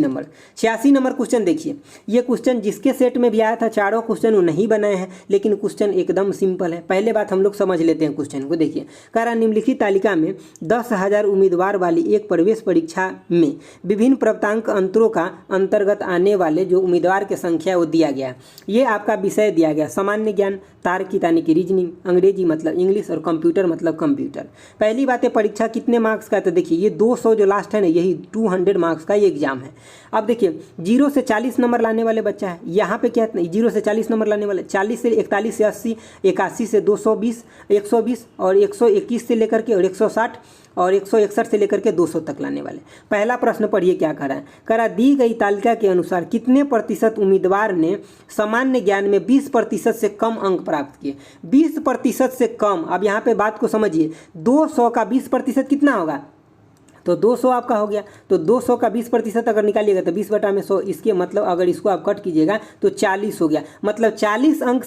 नंबर क्वेश्चन। देखिए ये क्वेश्चन जिसके सेट में भी आया था, चारों क्वेश्चन वो नहीं बनाए हैं, लेकिन क्वेश्चन एकदम सिंपल है। पहले बात हम लोग समझ लेते हैं क्वेश्चन को। देखिए कह रहा है निम्नलिखित तालिका में 10,000 उम्मीदवार वाली एक प्रवेश परीक्षा में विभिन्न प्राप्तांक अंतरों का अंतर्गत आने वाले जो उम्मीदवार की संख्या वो दिया गया। ये आपका विषय दिया गया सामान्य ज्ञान, तार्किक यानी कि रीजनिंग, अंग्रेजी मतलब इंग्लिश और कंप्यूटर मतलब कंप्यूटर। पहली बात है परीक्षा कितने मार्क्स का है, तो देखिए ये 200 जो लास्ट है ना यही 200 मार्क्स का ये एग्जाम है। अब देखिए 0 से 40 नंबर लाने वाले बच्चा है, यहाँ पे क्या है 0 से 40 नंबर लाने वाले, 40 से 41 से 80, 81 से 220, 120 और 121 से लेकर के और 160 और 161 से लेकर के 200 तक लाने वाले। पहला प्रश्न पढ़िए क्या कह रहा है, कह रहा दी गई तालिका के अनुसार कितने प्रतिशत उम्मीदवार ने सामान्य ज्ञान में 20% से कम अंक प्राप्त किए। 20% से कम। अब यहाँ पे बात को समझिए, 200 का 20% कितना होगा, तो 200 आपका हो गया। तो 200 का 20% अगर निकालिएगा तो 20/100, इसके मतलब अगर इसको आप कट कीजिएगा तो 40 हो गया। मतलब 40 अंक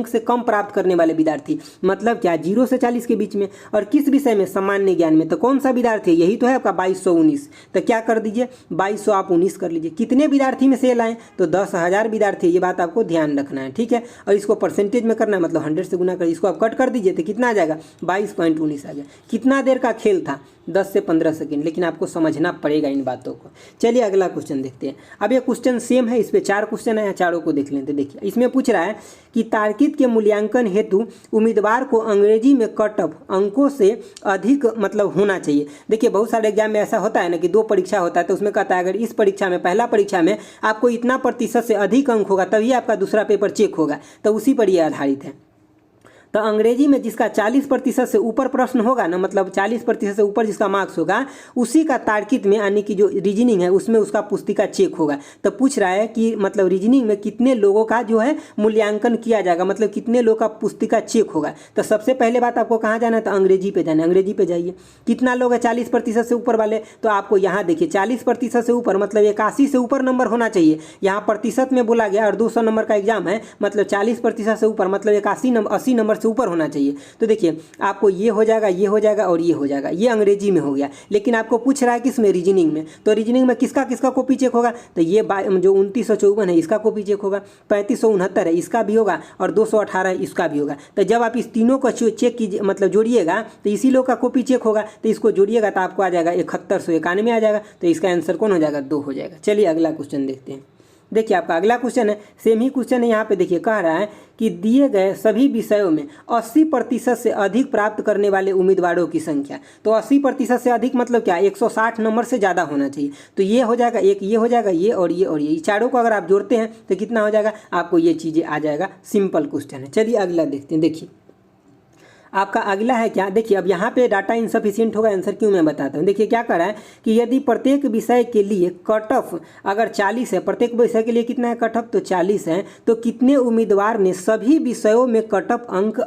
से कम प्राप्त करने वाले विद्यार्थी, मतलब क्या 0 से 40 के बीच में। और किस विषय में, सामान्य ज्ञान में। तो कौन सा विद्यार्थी, यही तो है आपका 2219। तो क्या कर दीजिए 2200 आप 19 कर लीजिए। कितने विद्यार्थी में से लाएं, तो 10,000 विद्यार्थी। ये बात आपको ध्यान रखना है, ठीक है। और इसको परसेंटेज में करना है, मतलब 100 से गुना कर, इसको आप कट कर दीजिए तो कितना आ जाएगा 22.19 आ गया। कितना देर का खेल था, 10 से 15 सेकंड, लेकिन आपको समझना पड़ेगा इन बातों को। चलिए अगला क्वेश्चन देखते हैं। अब ये क्वेश्चन सेम है, इस पे 4 क्वेश्चन है, चारों को देख लेते हैं। देखिए इसमें पूछ रहा है कि तार्किक के मूल्यांकन हेतु उम्मीदवार को अंग्रेजी में कट ऑफ अंकों से अधिक मतलब होना चाहिए। देखिए बहुत सारे एग्जाम में ऐसा होता है ना कि 2 परीक्षा होता है, तो उसमें कहता है अगर इस परीक्षा में, पहला परीक्षा में आपको इतना प्रतिशत से अधिक अंक होगा तभी आपका दूसरा पेपर चेक होगा, तो उसी पर यह आधारित है। तो अंग्रेजी में जिसका 40% से ऊपर प्रश्न होगा ना, मतलब 40% से ऊपर जिसका मार्क्स होगा, उसी का तार्किक में यानी कि जो रीजनिंग है उसमें उसका पुस्तिका चेक होगा। तो पूछ रहा है कि मतलब रीजनिंग में कितने लोगों का जो है मूल्यांकन किया जाएगा, मतलब कितने लोगों का पुस्तिका चेक होगा। तो सबसे पहले बात आपको कहाँ जाना है, तो अंग्रेजी पे जाना है। अंग्रेजी पे जाइए। कितना लोग है 40% से ऊपर वाले, तो आपको यहाँ देखिए 40% से ऊपर मतलब 81 से ऊपर नंबर होना चाहिए। यहाँ प्रतिशत में बोला गया और 200 नंबर का एग्जाम है, मतलब 40% से ऊपर मतलब 80 नंबर से ऊपर होना चाहिए। तो देखिए आपको ये हो जाएगा, ये हो जाएगा और ये हो जाएगा। ये अंग्रेजी में हो गया। लेकिन आपको पूछ रहा है किसमें, रीजनिंग में। तो रीजनिंग में किसका किसका कॉपी चेक होगा, तो ये जो 2954 है इसका कॉपी चेक होगा, 3569 है इसका भी होगा और 218 है इसका भी होगा। तो जब आप इस तीनों को चेक कीजिए, मतलब जोड़िएगा, तो इसी लोग का कॉपी चेक होगा। तो इसको जोड़िएगा तो आपको आ जाएगा 7191 आ जाएगा। तो इसका आंसर कौन हो जाएगा, 2 हो जाएगा। चलिए अगला क्वेश्चन देखते हैं। देखिए आपका अगला क्वेश्चन है, सेम ही क्वेश्चन है। यहाँ पे देखिए कह रहा है कि दिए गए सभी विषयों में 80% से अधिक प्राप्त करने वाले उम्मीदवारों की संख्या। तो 80% से अधिक मतलब क्या, 160 नंबर से ज़्यादा होना चाहिए। तो ये हो जाएगा, एक ये हो जाएगा, ये और ये और ये चारों को अगर आप जोड़ते हैं तो कितना हो जाएगा, आपको ये चीज़ें आ जाएगा। सिंपल क्वेश्चन है। चलिए अगला देखते हैं। देखिए आपका अगला है क्या, देखिए अब यहाँ पे डाटा इनसफिशिएंट होगा, आंसर क्यों मैं बताता हूँ। देखिए क्या कर रहा है कि यदि प्रत्येक विषय के लिए कट ऑफ अगर 40 है, प्रत्येक विषय के लिए कितना है कट ऑफ, तो 40 है, तो कितने उम्मीदवार ने सभी विषयों में कट ऑफ अंक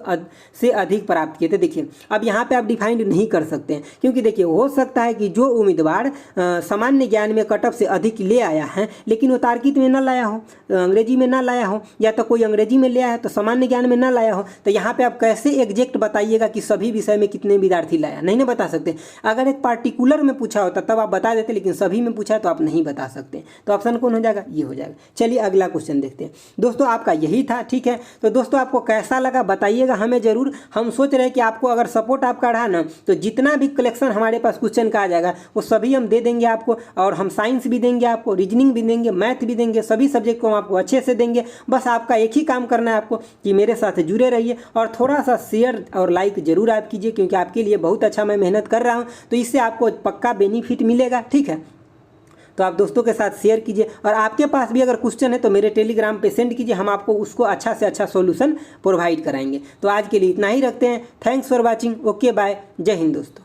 से अधिक प्राप्त किए थे। देखिए अब यहाँ पे आप डिफाइंड नहीं कर सकते हैं, क्योंकि देखिए हो सकता है कि जो उम्मीदवार सामान्य ज्ञान में कट ऑफ से अधिक ले आया है लेकिन वो तार्किक में ना लाया हो, अंग्रेजी में ना लाया हो, या तो कोई अंग्रेजी में ले आया है तो सामान्य ज्ञान में ना लाया हो। तो यहाँ पे आप कैसे एग्जैक्ट बता बताइएगा कि सभी विषय में कितने विद्यार्थी लाया, नहीं ना बता सकते। अगर एक पार्टिकुलर में पूछा होता तब आप बता देते, लेकिन सभी में पूछा तो आप नहीं बता सकते। तो ऑप्शन कौन हो जाएगा, ये हो जाएगा। चलिए अगला क्वेश्चन देखते हैं दोस्तों, आपका यही था, ठीक है। तो दोस्तों आपको कैसा लगा बताइएगा हमें जरूर। हम सोच रहे हैं कि आपको अगर सपोर्ट आपका रहा ना तो जितना भी कलेक्शन हमारे पास क्वेश्चन का आ जाएगा वो सभी हम दे देंगे आपको, और हम साइंस भी देंगे आपको, रीजनिंग भी देंगे, मैथ भी देंगे, सभी सब्जेक्ट को हम आपको अच्छे से देंगे। बस आपका एक ही काम करना है आपको कि मेरे साथ जुड़े रहिए और थोड़ा सा शेयर और लाइक जरूर आप कीजिए, क्योंकि आपके लिए बहुत अच्छा मैं मेहनत कर रहा हूँ, तो इससे आपको पक्का बेनिफिट मिलेगा, ठीक है। तो आप दोस्तों के साथ शेयर कीजिए, और आपके पास भी अगर क्वेश्चन है तो मेरे टेलीग्राम पे सेंड कीजिए, हम आपको उसको अच्छा से अच्छा सॉल्यूशन प्रोवाइड कराएंगे। तो आज के लिए इतना ही रखते हैं। Thanks for watching. Okay bye. जय हिंद दोस्तों।